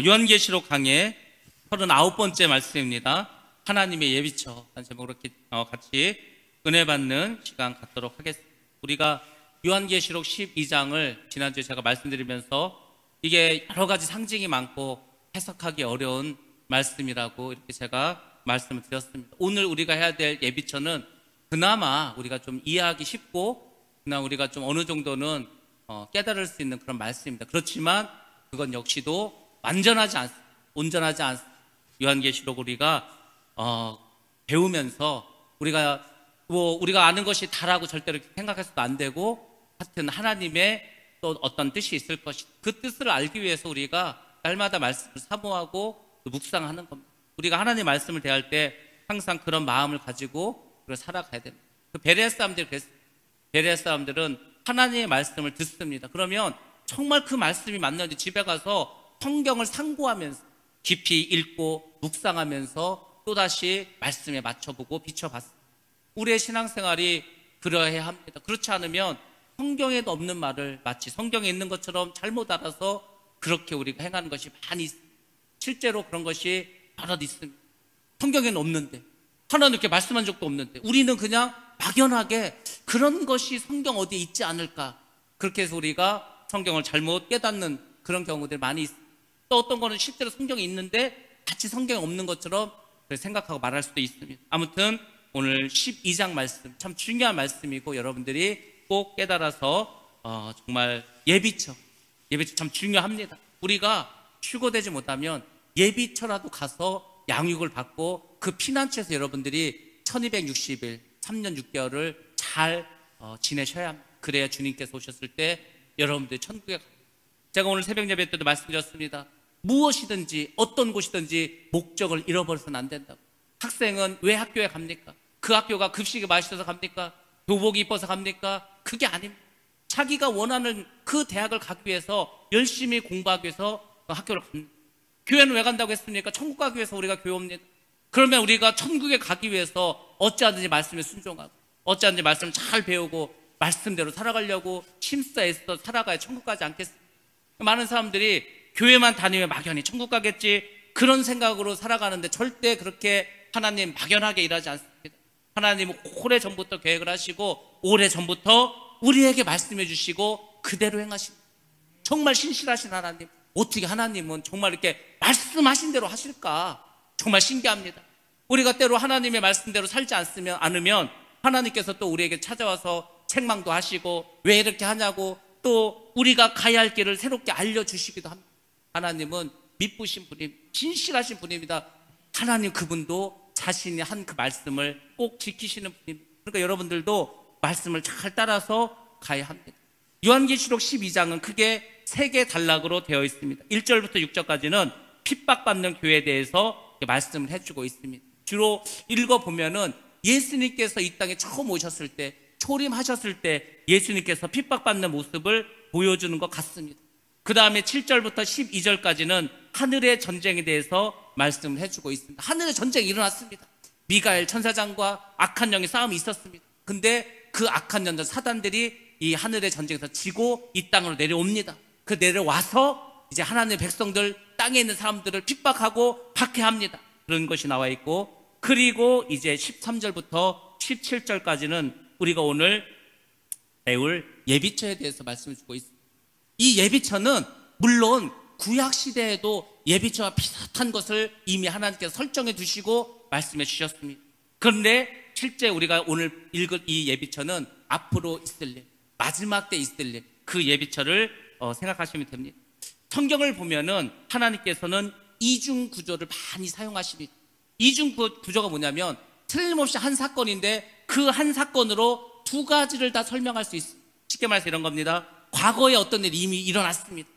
요한계시록 강의 39번째 말씀입니다. 하나님의 예비처 라는 제목으로 같이 은혜 받는 시간 갖도록 하겠습니다. 우리가 요한계시록 12장을 지난주에 제가 말씀드리면서 이게 여러 가지 상징이 많고 해석하기 어려운 말씀이라고 이렇게 제가 말씀을 드렸습니다. 오늘 우리가 해야 될 예비처는 그나마 우리가 좀 이해하기 쉽고 그나마 우리가 좀 어느 정도는 깨달을 수 있는 그런 말씀입니다. 그렇지만 그건 역시도 완전하지 않습니다. 온전하지 않습니다. 요한계시록 우리가 배우면서 우리가 아는 것이 다라고 절대로 생각해서도 안 되고, 하여튼 하나님의 또 어떤 뜻이 있을 것이, 그 뜻을 알기 위해서 우리가 날마다 말씀을 사모하고 묵상하는 겁니다. 우리가 하나님 말씀을 대할 때 항상 그런 마음을 가지고 우리가 살아가야 됩니다. 베레아 사람들이 그랬어요. 베레아 사람들은 하나님의 말씀을 듣습니다. 그러면 정말 그 말씀이 맞는지 집에 가서 성경을 상고하면서 깊이 읽고 묵상하면서 또다시 말씀에 맞춰보고 비춰봤습니다. 우리의 신앙생활이 그러해야 합니다. 그렇지 않으면 성경에도 없는 말을 마치 성경에 있는 것처럼 잘못 알아서 그렇게 우리가 행하는 것이 많이 있습니다. 실제로 그런 것이 여럿 있습니다. 성경에는 없는데, 하나님 이렇게 말씀한 적도 없는데 우리는 그냥 막연하게 그런 것이 성경 어디에 있지 않을까, 그렇게 해서 우리가 성경을 잘못 깨닫는 그런 경우들이 많이 있습니다. 또 어떤 거는 실제로 성경에 있는데 같이 성경에 없는 것처럼 생각하고 말할 수도 있습니다. 아무튼 오늘 12장 말씀 참 중요한 말씀이고, 여러분들이 꼭 깨달아서 정말 예비처 참 중요합니다. 우리가 휴거되지 못하면 예비처라도 가서 양육을 받고 그 피난처에서 여러분들이 1260일 3년 6개월을 잘 지내셔야 합니다. 그래야 주님께서 오셨을 때 여러분들이 천국에 갑니다. 제가 오늘 새벽 예배 때도 말씀드렸습니다. 무엇이든지 어떤 곳이든지 목적을 잃어버려서는 안 된다고. 학생은 왜 학교에 갑니까? 그 학교가 급식이 맛있어서 갑니까? 교복이 이뻐서 갑니까? 그게 아닙니다. 자기가 원하는 그 대학을 가기 위해서 열심히 공부하기 위해서 학교를 갑니다. 교회는 왜 간다고 했습니까? 천국 가기 위해서 우리가 교회 옵니다. 그러면 우리가 천국에 가기 위해서 어찌하든지 말씀에 순종하고 어찌하든지 말씀을 잘 배우고 말씀대로 살아가려고 힘써서 살아가야 천국 가지 않겠습니까? 많은 사람들이 교회만 다니면 막연히 천국 가겠지 그런 생각으로 살아가는데 절대 그렇게 하나님 막연하게 일하지 않습니다. 하나님은 오래전부터 계획을 하시고 오래전부터 우리에게 말씀해 주시고 그대로 행하십니다. 정말 신실하신 하나님, 어떻게 하나님은 정말 이렇게 말씀하신 대로 하실까? 정말 신기합니다. 우리가 때로 하나님의 말씀대로 살지 않으면 하나님께서 또 우리에게 찾아와서 책망도 하시고 왜 이렇게 하냐고 또 우리가 가야 할 길을 새롭게 알려주시기도 합니다. 하나님은 미쁘신 분입니다. 진실하신 분입니다. 하나님 그분도 자신이 한 그 말씀을 꼭 지키시는 분입니다. 그러니까 여러분들도 말씀을 잘 따라서 가야 합니다. 요한계시록 12장은 크게 3개 단락으로 되어 있습니다. 1절부터 6절까지는 핍박받는 교회에 대해서 말씀을 해주고 있습니다. 주로 읽어보면은 예수님께서 이 땅에 처음 오셨을 때, 초림하셨을 때 예수님께서 핍박받는 모습을 보여주는 것 같습니다. 그 다음에 7절부터 12절까지는 하늘의 전쟁에 대해서 말씀을 해주고 있습니다. 하늘의 전쟁이 일어났습니다. 미가엘 천사장과 악한 영의 싸움이 있었습니다. 근데 그 악한 영들 사단들이 이 하늘의 전쟁에서 지고 이 땅으로 내려옵니다. 그 내려와서 이제 하나님의 백성들, 땅에 있는 사람들을 핍박하고 박해합니다. 그런 것이 나와 있고, 그리고 이제 13절부터 17절까지는 우리가 오늘 배울 예비처에 대해서 말씀을 주고 있습니다. 이 예비처는 물론 구약시대에도 예비처와 비슷한 것을 이미 하나님께서 설정해 두시고 말씀해 주셨습니다. 그런데 실제 우리가 오늘 읽을 이 예비처는 앞으로 있을 일, 마지막 때 있을 일, 그 예비처를 생각하시면 됩니다. 성경을 보면은 하나님께서는 이중 구조를 많이 사용하십니다. 이중 구조가 뭐냐면 틀림없이 한 사건인데 그 한 사건으로 두 가지를 다 설명할 수 있습니다. 쉽게 말해서 이런 겁니다. 과거에 어떤 일이 이미 일어났습니다.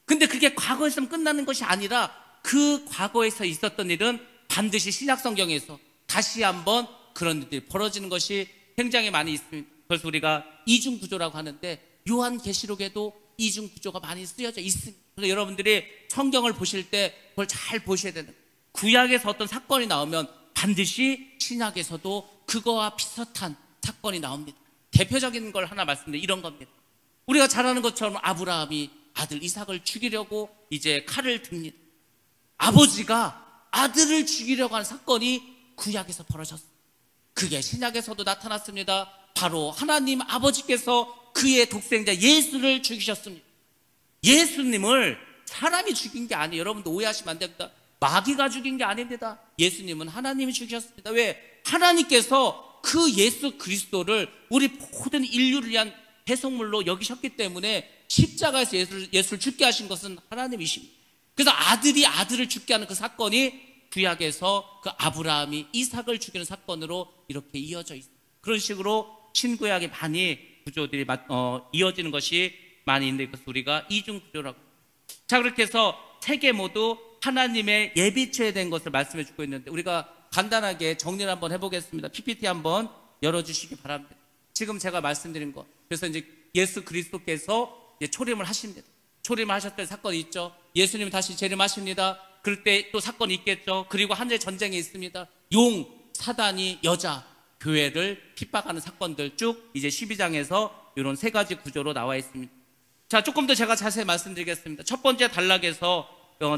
근데 그게 과거에서 끝나는 것이 아니라 그 과거에서 있었던 일은 반드시 신약 성경에서 다시 한번 그런 일들이 벌어지는 것이 굉장히 많이 있습니다. 그래서 우리가 이중 구조라고 하는데 요한계시록에도 이중 구조가 많이 쓰여져 있습니다. 그래서 여러분들이 성경을 보실 때 그걸 잘 보셔야 되는 거예요. 구약에서 어떤 사건이 나오면 반드시 신약에서도 그거와 비슷한 사건이 나옵니다. 대표적인 걸 하나 말씀드리면 이런 겁니다. 우리가 잘 아는 것처럼 아브라함이 아들 이삭을 죽이려고 이제 칼을 듭니다. 아버지가 아들을 죽이려고 하는 사건이 구약에서 벌어졌어요. 그게 신약에서도 나타났습니다. 바로 하나님 아버지께서 그의 독생자 예수를 죽이셨습니다. 예수님을 사람이 죽인 게 아니에요. 여러분도 오해하시면 안 됩니다. 마귀가 죽인 게 아닙니다. 예수님은 하나님이 죽이셨습니다. 왜? 하나님께서 그 예수 그리스도를 우리 모든 인류를 위한 배송물로 여기셨기 때문에 십자가에서 예수를 죽게 하신 것은 하나님이십니다. 그래서 아들이 아들을 죽게 하는 그 사건이 구약에서 그 아브라함이 이삭을 죽이는 사건으로 이렇게 이어져 있어요. 그런 식으로 신구약의 많이 구조들이 이어지는 것이 많이 있는데 이것을 우리가 이중 구조라고. 자, 그렇게 해서 세 개 모두 하나님의 예비체에 된 것을 말씀해 주고 있는데 우리가 간단하게 정리를 한번 해보겠습니다. PPT 한번 열어주시기 바랍니다. 지금 제가 말씀드린 것. 그래서 이제 예수 그리스도께서 이제 초림을 하십니다. 초림을 하셨던 사건이 있죠. 예수님이 다시 재림하십니다. 그럴 때 또 사건이 있겠죠. 그리고 하늘의 전쟁이 있습니다. 용, 사단이 여자, 교회를 핍박하는 사건들 쭉 이제 12장에서 이런 세 가지 구조로 나와 있습니다. 자, 조금 더 제가 자세히 말씀드리겠습니다. 첫 번째 단락에서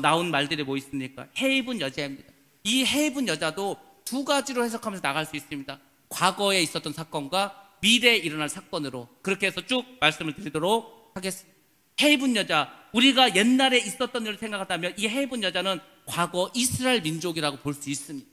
나온 말들이 뭐 있습니까? 해 입은 여자입니다. 이 해 입은 여자도 두 가지로 해석하면서 나갈 수 있습니다. 과거에 있었던 사건과 미래에 일어날 사건으로 그렇게 해서 쭉 말씀을 드리도록 하겠습니다. 해 입은 여자, 우리가 옛날에 있었던 일을 생각한다면 이 해 입은 여자는 과거 이스라엘 민족이라고 볼 수 있습니다.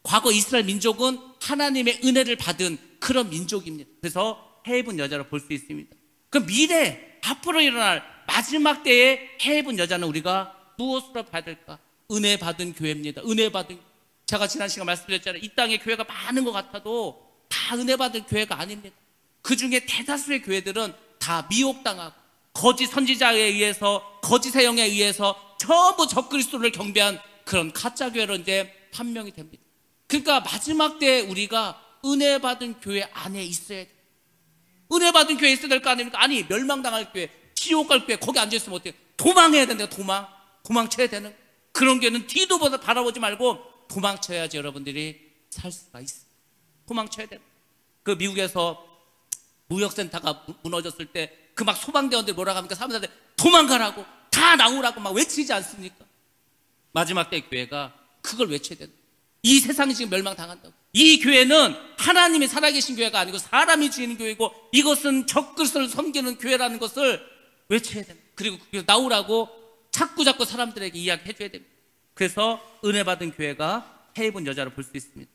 과거 이스라엘 민족은 하나님의 은혜를 받은 그런 민족입니다. 그래서 해 입은 여자로 볼 수 있습니다. 그 미래 앞으로 일어날 마지막 때의 해 입은 여자는 우리가 무엇으로 봐야 될까? 은혜 받은 교회입니다. 은혜 받은, 제가 지난 시간 말씀드렸잖아요. 이 땅에 교회가 많은 것 같아도 다 은혜 받은 교회가 아닙니다. 그 중에 대다수의 교회들은 다 미혹당하고 거짓 선지자에 의해서 거짓의 영에 의해서 전부 적그리스도를 경배한 그런 가짜 교회로 이제 판명이 됩니다. 그러니까 마지막 때 우리가 은혜 받은 교회 안에 있어야 돼요. 은혜 받은 교회에 있어야 될 거 아닙니까? 아니, 멸망당할 교회, 지옥 갈 교회 거기 앉아있으면 어때요? 도망해야 된다. 도망쳐야 되는 그런 교회는 뒤도 바라보지 말고 도망쳐야지 여러분들이 살 수가 있어요. 도망쳐야 돼요. 그 미국에서 무역센터가 무너졌을 때 그 막 소방대원들이 뭐라고 합니까? 사람들한테 도망가라고, 다 나오라고 막 외치지 않습니까? 마지막 때 교회가 그걸 외쳐야 된다. 이 세상이 지금 멸망당한다고. 이 교회는 하나님이 살아계신 교회가 아니고 사람이 지은 교회고 이것은 적그리스도를 섬기는 교회라는 것을 외쳐야 된다. 그리고 그 교회 나오라고 자꾸 사람들에게 이야기해줘야 됩니다. 그래서 은혜 받은 교회가 해 입은 여자로 볼 수 있습니다.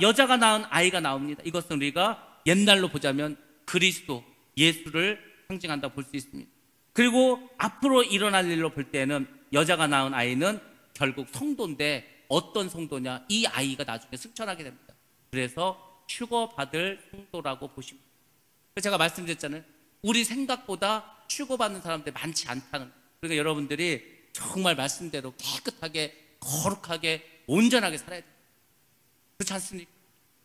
여자가 낳은 아이가 나옵니다. 이것은 우리가 옛날로 보자면 그리스도, 예수를 상징한다고 볼 수 있습니다. 그리고 앞으로 일어날 일로 볼 때는 여자가 낳은 아이는 결국 성도인데 어떤 성도냐? 이 아이가 나중에 승천하게 됩니다. 그래서 축원받을 성도라고 보십니다. 제가 말씀드렸잖아요. 우리 생각보다 축원받는 사람들이 많지 않다는. 그러니까 여러분들이 정말 말씀대로 깨끗하게, 거룩하게, 온전하게 살아야 돼요. 그렇지 않습니까?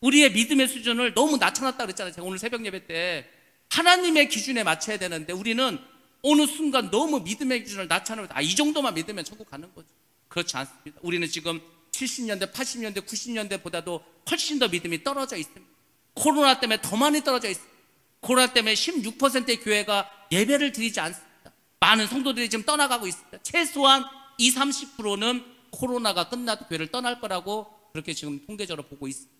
우리의 믿음의 수준을 너무 낮춰놨다 그랬잖아요. 제가 오늘 새벽 예배 때 하나님의 기준에 맞춰야 되는데 우리는 어느 순간 너무 믿음의 기준을 낮춰놓고 이 정도만 믿으면 천국 가는 거죠. 그렇지 않습니다. 우리는 지금 70년대, 80년대, 90년대보다도 훨씬 더 믿음이 떨어져 있습니다. 코로나 때문에 더 많이 떨어져 있습니다. 코로나 때문에 16%의 교회가 예배를 드리지 않습니다. 많은 성도들이 지금 떠나가고 있습니다. 최소한 20, 30%는 코로나가 끝나도 교회를 떠날 거라고 그렇게 지금 통계적으로 보고 있습니다.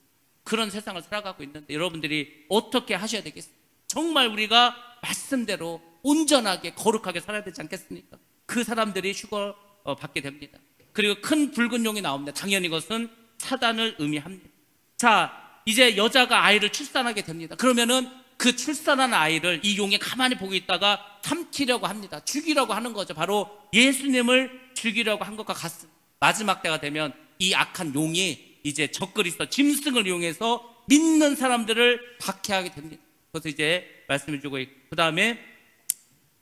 그런 세상을 살아가고 있는데 여러분들이 어떻게 하셔야 되겠습니까? 정말 우리가 말씀대로 온전하게 거룩하게 살아야 되지 않겠습니까? 그 사람들이 휴거 받게 됩니다. 그리고 큰 붉은 용이 나옵니다. 당연히 이것은 사단을 의미합니다. 자, 이제 여자가 아이를 출산하게 됩니다. 그러면은 그 출산한 아이를 이 용이 가만히 보고 있다가 삼키려고 합니다. 죽이려고 하는 거죠. 바로 예수님을 죽이려고 한 것과 같습니다. 마지막 때가 되면 이 악한 용이 이제 적그리스도 짐승을 이용해서 믿는 사람들을 박해하게 됩니다. 그래서 이제 말씀을 주고 있고 그 다음에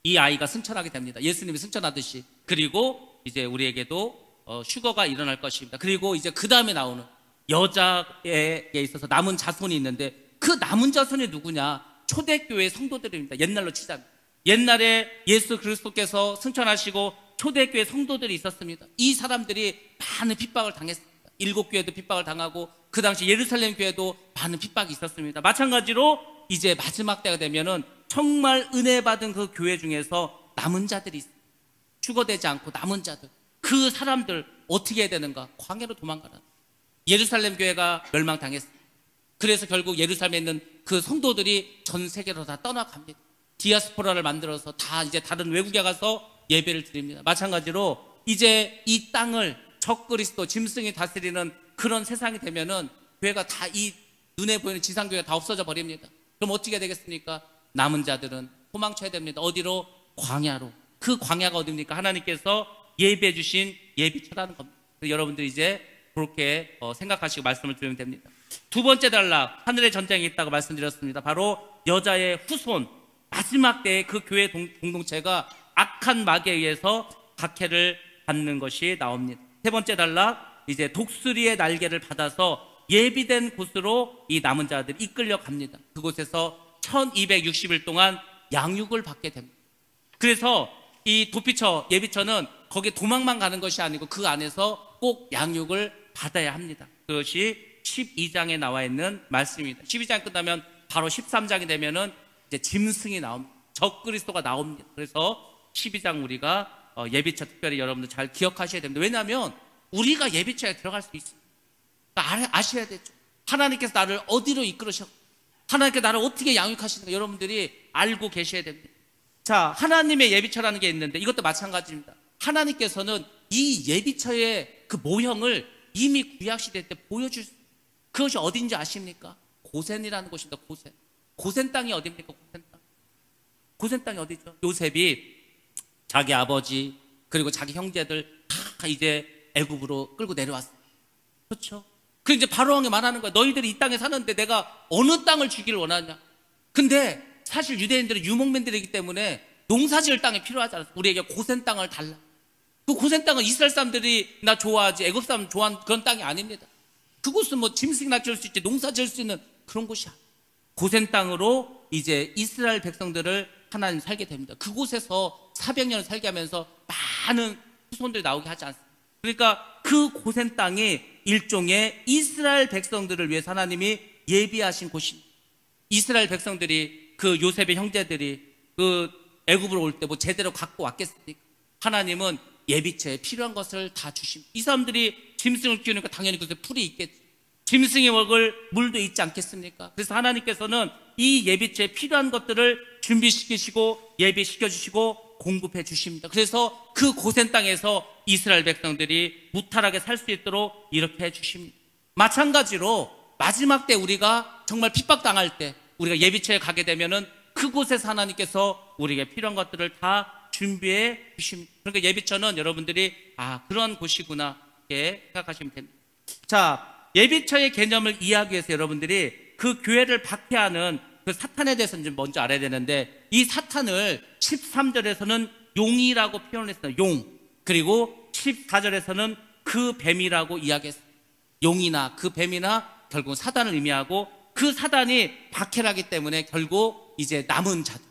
이 아이가 승천하게 됩니다. 예수님이 승천하듯이. 그리고 이제 우리에게도 휴거가 일어날 것입니다. 그리고 이제 그 다음에 나오는 여자에 있어서 남은 자손이 있는데 그 남은 자손이 누구냐? 초대교회 성도들입니다. 옛날로 치자면 옛날에 예수 그리스도께서 승천하시고 초대교회 성도들이 있었습니다. 이 사람들이 많은 핍박을 당했습니다. 일곱 교회도 핍박을 당하고 그 당시 예루살렘 교회도 많은 핍박이 있었습니다. 마찬가지로 이제 마지막 때가 되면은 정말 은혜 받은 그 교회 중에서 남은 자들이 있어요. 추거되지 않고 남은 자들. 그 사람들 어떻게 해야 되는가? 광야로 도망가라. 예루살렘 교회가 멸망당했어요. 그래서 결국 예루살렘에 있는 그 성도들이 전 세계로 다 떠나갑니다. 디아스포라를 만들어서 다 이제 다른 외국에 가서 예배를 드립니다. 마찬가지로 이제 이 땅을 적그리스도 짐승이 다스리는 그런 세상이 되면은 교회가 다 이 눈에 보이는 지상교회가 다 없어져 버립니다. 그럼 어떻게 되겠습니까? 남은 자들은 도망쳐야 됩니다. 어디로? 광야로. 그 광야가 어디입니까? 하나님께서 예배해 주신 예비처라는 겁니다. 여러분들이 이제 그렇게 생각하시고 말씀을 드리면 됩니다. 두 번째 단락, 하늘의 전쟁이 있다고 말씀드렸습니다. 바로 여자의 후손, 마지막 때의 그 교회 공동체가 악한 마귀에 의해서 박해를 받는 것이 나옵니다. 세 번째 단락, 이제 독수리의 날개를 받아서 예비된 곳으로 이 남은 자들이 이끌려 갑니다. 그곳에서 1260일 동안 양육을 받게 됩니다. 그래서 이 도피처, 예비처는 거기에 도망만 가는 것이 아니고 그 안에서 꼭 양육을 받아야 합니다. 그것이 12장에 나와 있는 말씀입니다. 12장 끝나면 바로 13장이 되면은 이제 짐승이 나옵니다. 적그리스도가 나옵니다. 그래서 12장 우리가 예비처 특별히 여러분들 잘 기억하셔야 됩니다. 왜냐하면 우리가 예비처에 들어갈 수 있어요. 그러니까 아셔야 되죠. 하나님께서 나를 어디로 이끌으셨고 하나님께서 나를 어떻게 양육하시는가 여러분들이 알고 계셔야 됩니다. 자, 하나님의 예비처라는 게 있는데 이것도 마찬가지입니다. 하나님께서는 이 예비처의 그 모형을 이미 구약시대 때 보여줄 수 있어요. 그것이 어딘지 아십니까? 고센이라는 곳입니다. 고센. 고센 땅이 어디입니까? 고센 땅. 고센 땅이 어디죠? 요셉이 자기 아버지 그리고 자기 형제들 다 이제 애굽으로 끌고 내려왔어요. 그렇죠? 그 이제 바로왕이 말하는 거야. 너희들이 이 땅에 사는데 내가 어느 땅을 주기를 원하냐? 근데 사실 유대인들은 유목민들이기 때문에 농사지을 땅이 필요하지 않았어. 우리에게 고센 땅을 달라. 그 고센 땅은 이스라엘 사람들이 나 좋아하지 애굽 사람 좋아하는 그런 땅이 아닙니다. 그곳은 뭐 짐승이나 키울 수 있지 농사 지을 수 있는 그런 곳이야. 고센 땅으로 이제 이스라엘 백성들을 하나님 살게 됩니다. 그곳에서 400년을 살게 하면서 많은 후손들이 나오게 하지 않습니다. 그러니까 그 고센 땅이 일종의 이스라엘 백성들을 위해서 하나님이 예비하신 곳입니다. 이스라엘 백성들이 그 요셉의 형제들이 그 애굽으로 올 때 뭐 제대로 갖고 왔겠습니까? 하나님은 예비처에 필요한 것을 다 주십니다. 이 사람들이 짐승을 키우니까 당연히 그것에 풀이 있겠죠. 짐승이 먹을 물도 있지 않겠습니까? 그래서 하나님께서는 이 예비처에 필요한 것들을 준비시키시고 예비시켜 주시고 공급해 주십니다. 그래서 그 고센 땅에서 이스라엘 백성들이 무탈하게 살 수 있도록 이렇게 해 주십니다. 마찬가지로 마지막 때 우리가 정말 핍박당할 때 우리가 예비처에 가게 되면은 그곳에서 하나님께서 우리에게 필요한 것들을 다 준비해 주십니다. 그러니까 예비처는 여러분들이 그런 곳이구나 이렇게 생각하시면 됩니다. 자, 예비처의 개념을 이해하기 위해서 여러분들이 그 교회를 박해하는 그 사탄에 대해서 좀 먼저 알아야 되는데 이 사탄을 13절에서는 용이라고 표현했어요. 용. 그리고 14절에서는 그 뱀이라고 이야기했어요. 용이나 그 뱀이나 결국 사단을 의미하고 그 사단이 박해를 하기 때문에 결국 이제 남은 자들,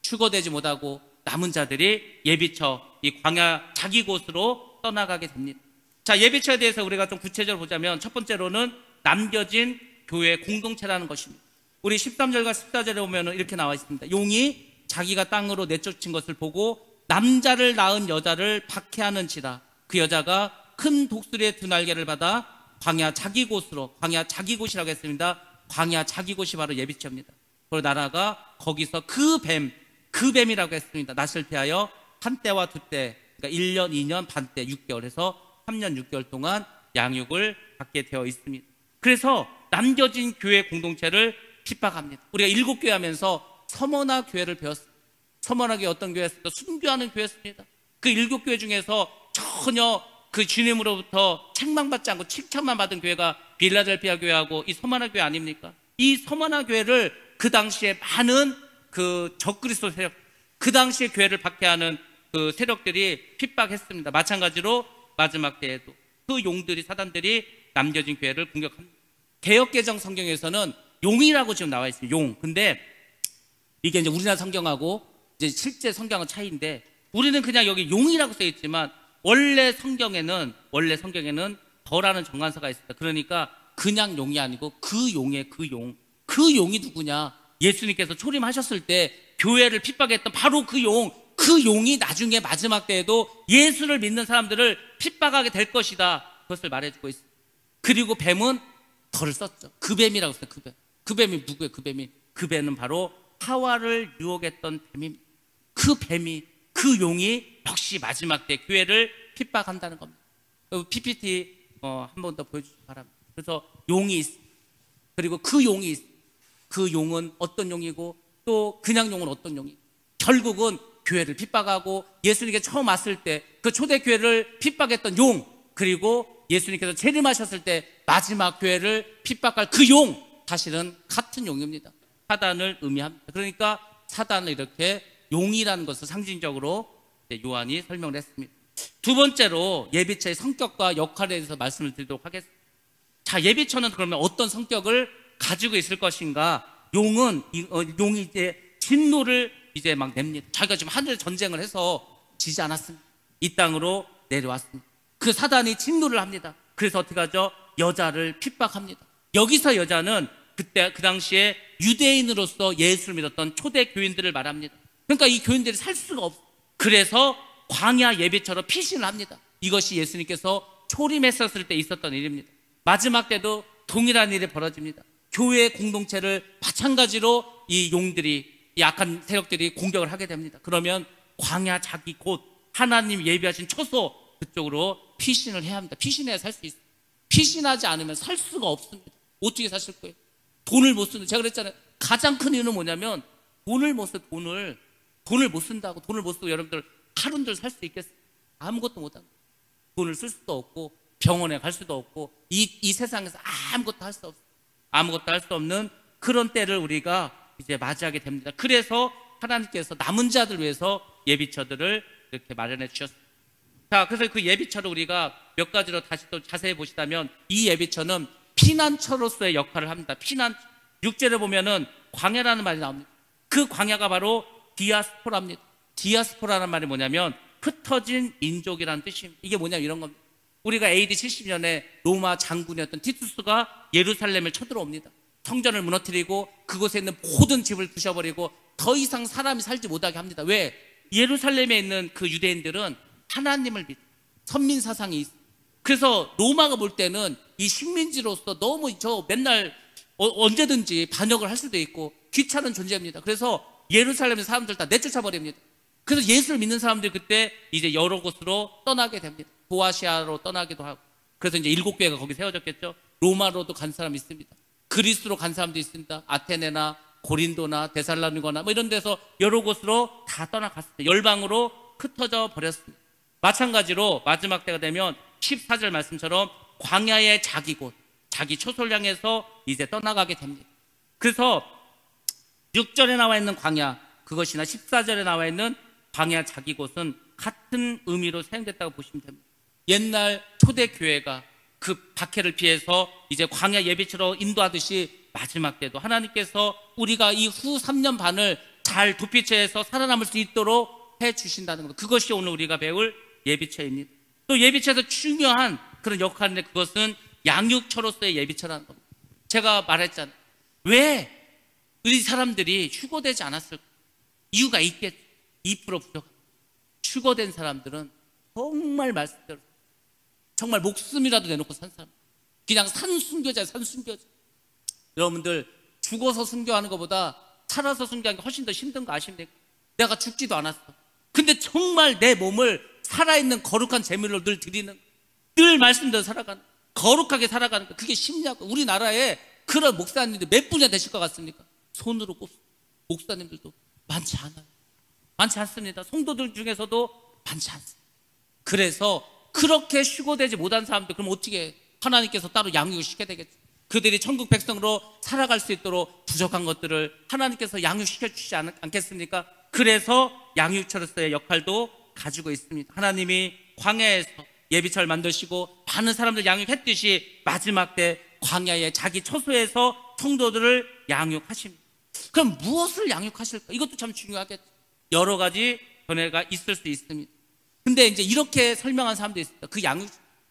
추거되지 못하고 남은 자들이 예비처, 이 광야 자기 곳으로 떠나가게 됩니다. 자, 예비처에 대해서 우리가 좀 구체적으로 보자면 첫 번째로는 남겨진 교회 공동체라는 것입니다. 우리 13절과 14절에 보면 이렇게 나와 있습니다. 용이 자기가 땅으로 내쫓은 것을 보고 남자를 낳은 여자를 박해하는지라 그 여자가 큰 독수리의 두 날개를 받아 광야 자기 곳으로, 광야 자기 곳이라고 했습니다. 광야 자기 곳이 바로 예비처입니다. 그리고 나라가 거기서 그 뱀이라고 했습니다. 낯을 피하여 한 때와 두 때, 그러니까 1년, 2년, 반 때, 6개월 해서 3년 6개월 동안 양육을 받게 되어 있습니다. 그래서 남겨진 교회 공동체를 핍박합니다. 우리가 7교회 하면서 서머나 교회를 배웠습니다. 서머나 교회 어떤 교회였습니까? 순교하는 교회였습니다. 그 7교회 중에서 전혀 그 주님으로부터 책망받지 않고 칭찬만 받은 교회가 빌라델피아 교회하고 이 서머나 교회 아닙니까? 이 서머나 교회를 그 당시에 많은 그 적그리스도 세력, 그 당시에 교회를 박해하는 그 세력들이 핍박했습니다. 마찬가지로 마지막 때에도 그 용들이, 사단들이 남겨진 교회를 공격합니다. 개역개정 성경에서는 용이라고 지금 나와 있어요. 용. 근데 이게 이제 우리나라 성경하고 이제 실제 성경은 차이인데 우리는 그냥 여기 용이라고 써 있지만 원래 성경에는 더라는 정관사가 있습니다. 그러니까 그냥 용이 아니고 그 용의 그 용. 그 용이 누구냐? 예수님께서 초림하셨을 때 교회를 핍박했던 바로 그 용, 그 용이 나중에 마지막 때에도 예수를 믿는 사람들을 핍박하게 될 것이다. 그것을 말해주고 있습니다. 그리고 뱀은 덜 썼죠. 그 뱀이라고 했어요. 그 뱀. 그 뱀이 누구예요? 그 뱀이. 그 뱀은 바로 하와를 유혹했던 뱀입니다. 그 뱀이, 그 용이 역시 마지막 때 교회를 핍박한다는 겁니다. PPT 한 번 더 보여주시기 바랍니다. 그래서 용이 있습니다. 그리고 그 용이 있습니다. 그 용은 어떤 용이고 또 그냥 용은 어떤 용이고, 결국은 교회를 핍박하고 예수님께 처음 왔을 때 그 초대교회를 핍박했던 용, 그리고 예수님께서 재림하셨을 때 마지막 교회를 핍박할 그 용, 사실은 같은 용입니다. 사단을 의미합니다. 그러니까 사단을 이렇게 용이라는 것을 상징적으로 요한이 설명을 했습니다. 두 번째로 예비처의 성격과 역할에 대해서 말씀을 드리도록 하겠습니다. 자, 예비처는 그러면 어떤 성격을 가지고 있을 것인가? 용이 이제 진노를 이제 막 냅니다. 자기가 지금 하늘 전쟁을 해서 지지 않았습니다. 이 땅으로 내려왔습니다. 그 사단이 진노를 합니다. 그래서 어떻게 하죠? 여자를 핍박합니다. 여기서 여자는 그때 그 당시에 유대인으로서 예수를 믿었던 초대 교인들을 말합니다. 그러니까 이 교인들이 살 수가 없어요. 그래서 광야 예비처럼 피신을 합니다. 이것이 예수님께서 초림했었을 때 있었던 일입니다. 마지막 때도 동일한 일이 벌어집니다. 교회 공동체를 마찬가지로 이 용들이, 이 악한 세력들이 공격을 하게 됩니다. 그러면 광야 자기 곳 하나님 예비하신 초소 그쪽으로 피신을 해야 합니다. 피신해야 살 수 있어요. 피신하지 않으면 살 수가 없습니다. 어떻게 사실 거예요? 돈을 못 쓰는, 제가 그랬잖아요. 가장 큰 이유는 뭐냐면 돈을 못 써요. 돈을 못 쓴다고. 돈을 못 쓰고 여러분들 하루들 살 수 있겠어요? 아무것도 못합니다. 돈을 쓸 수도 없고 병원에 갈 수도 없고 이 세상에서 아무것도 할 수 없어요. 아무것도 할 수 없는 그런 때를 우리가 이제 맞이하게 됩니다. 그래서 하나님께서 남은 자들 위해서 예비처들을 이렇게 마련해 주셨습니다. 자, 그래서 그 예비처를 우리가 몇 가지로 다시 또 자세히 보시다면 이 예비처는 피난처로서의 역할을 합니다. 6절에 보면은 광야라는 말이 나옵니다. 그 광야가 바로 디아스포라입니다. 디아스포라는 말이 뭐냐면 흩어진 민족이라는 뜻입니다. 이게 뭐냐면 이런 겁니다. 우리가 AD 70년에 로마 장군이었던 티투스가 예루살렘을 쳐들어옵니다. 성전을 무너뜨리고 그곳에 있는 모든 집을 부셔버리고 더 이상 사람이 살지 못하게 합니다. 왜? 예루살렘에 있는 그 유대인들은 하나님을 믿어 선민 사상이 있어. 그래서 로마가 볼 때는 이 식민지로서 너무 맨날 언제든지 반역을 할 수도 있고 귀찮은 존재입니다. 그래서 예루살렘의 사람들 다 내쫓아 버립니다. 그래서 예수를 믿는 사람들이 그때 이제 여러 곳으로 떠나게 됩니다. 보아시아로 떠나기도 하고. 그래서 이제 7교회가 거기 세워졌겠죠. 로마로도 간 사람이 있습니다. 그리스로 간 사람도 있습니다. 아테네나 고린도나 데살로니가나 뭐 이런 데서 여러 곳으로 다 떠나갔습니다. 열방으로 흩어져 버렸습니다. 마찬가지로 마지막 때가 되면 14절 말씀처럼 광야의 자기 곳, 자기 초소를 향해서 이제 떠나가게 됩니다. 그래서 6절에 나와 있는 광야, 그것이나 14절에 나와 있는 광야 자기 곳은 같은 의미로 사용됐다고 보시면 됩니다. 옛날 초대교회가 그 박해를 피해서 이제 광야 예비처로 인도하듯이 마지막 때도 하나님께서 우리가 이 후 3년 반을 잘 도피처에서 살아남을 수 있도록 해 주신다는 것. 그것이 오늘 우리가 배울 예비처입니다. 또 예비처에서 중요한 그런 역할인데 그것은 양육처로서의 예비처라는 겁니다. 제가 말했잖아요. 왜 우리 사람들이 휴거되지 않았을까? 이유가 있겠죠. 2% 부족. 휴거된 사람들은 정말 말씀대로 정말 목숨이라도 내놓고 산 사람. 그냥 산순교자예요. 산순교자. 여러분들 죽어서 순교하는 것보다 살아서 순교하는 게 훨씬 더 힘든 거 아십니까? 내가 죽지도 않았어. 근데 정말 내 몸을 살아있는 거룩한 제물로 늘 드리는, 늘 말씀대로 살아가는, 거룩하게 살아가는 거, 그게 쉽냐고. 우리나라에 그런 목사님들 몇 분이나 되실 것 같습니까? 손으로 꼽습니다. 목사님들도 많지 않아요. 많지 않습니다. 성도들 중에서도 많지 않습니다. 그래서 그렇게 휴거되지 못한 사람들, 그럼 어떻게 해? 하나님께서 따로 양육을 시켜야 되겠죠. 그들이 천국 백성으로 살아갈 수 있도록 부족한 것들을 하나님께서 양육시켜 주시지 않겠습니까? 그래서 양육처로서의 역할도 가지고 있습니다. 하나님이 광야에서 예비처를 만드시고 많은 사람들 양육했듯이 마지막 때 광야의 자기 초소에서 성도들을 양육하십니다. 그럼 무엇을 양육하실까? 이것도 참 중요하겠죠. 여러 가지 견해가 있을 수 있습니다. 근데 이제 이렇게 설명한 사람도 있습니다. 그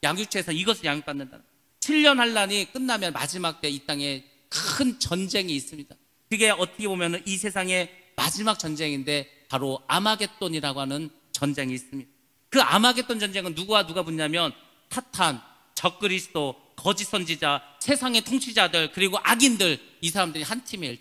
양육처에서 이것을 양육받는다. 7년 환란이 끝나면 마지막 때 이 땅에 큰 전쟁이 있습니다. 그게 어떻게 보면 이 세상의 마지막 전쟁인데 바로 아마겟돈이라고 하는 전쟁이 있습니다. 그 아마겟돈 전쟁은 누구와 누가 붙냐면 사탄, 적그리스도, 거짓 선지자, 세상의 통치자들, 그리고 악인들, 이 사람들이 한 팀이에요.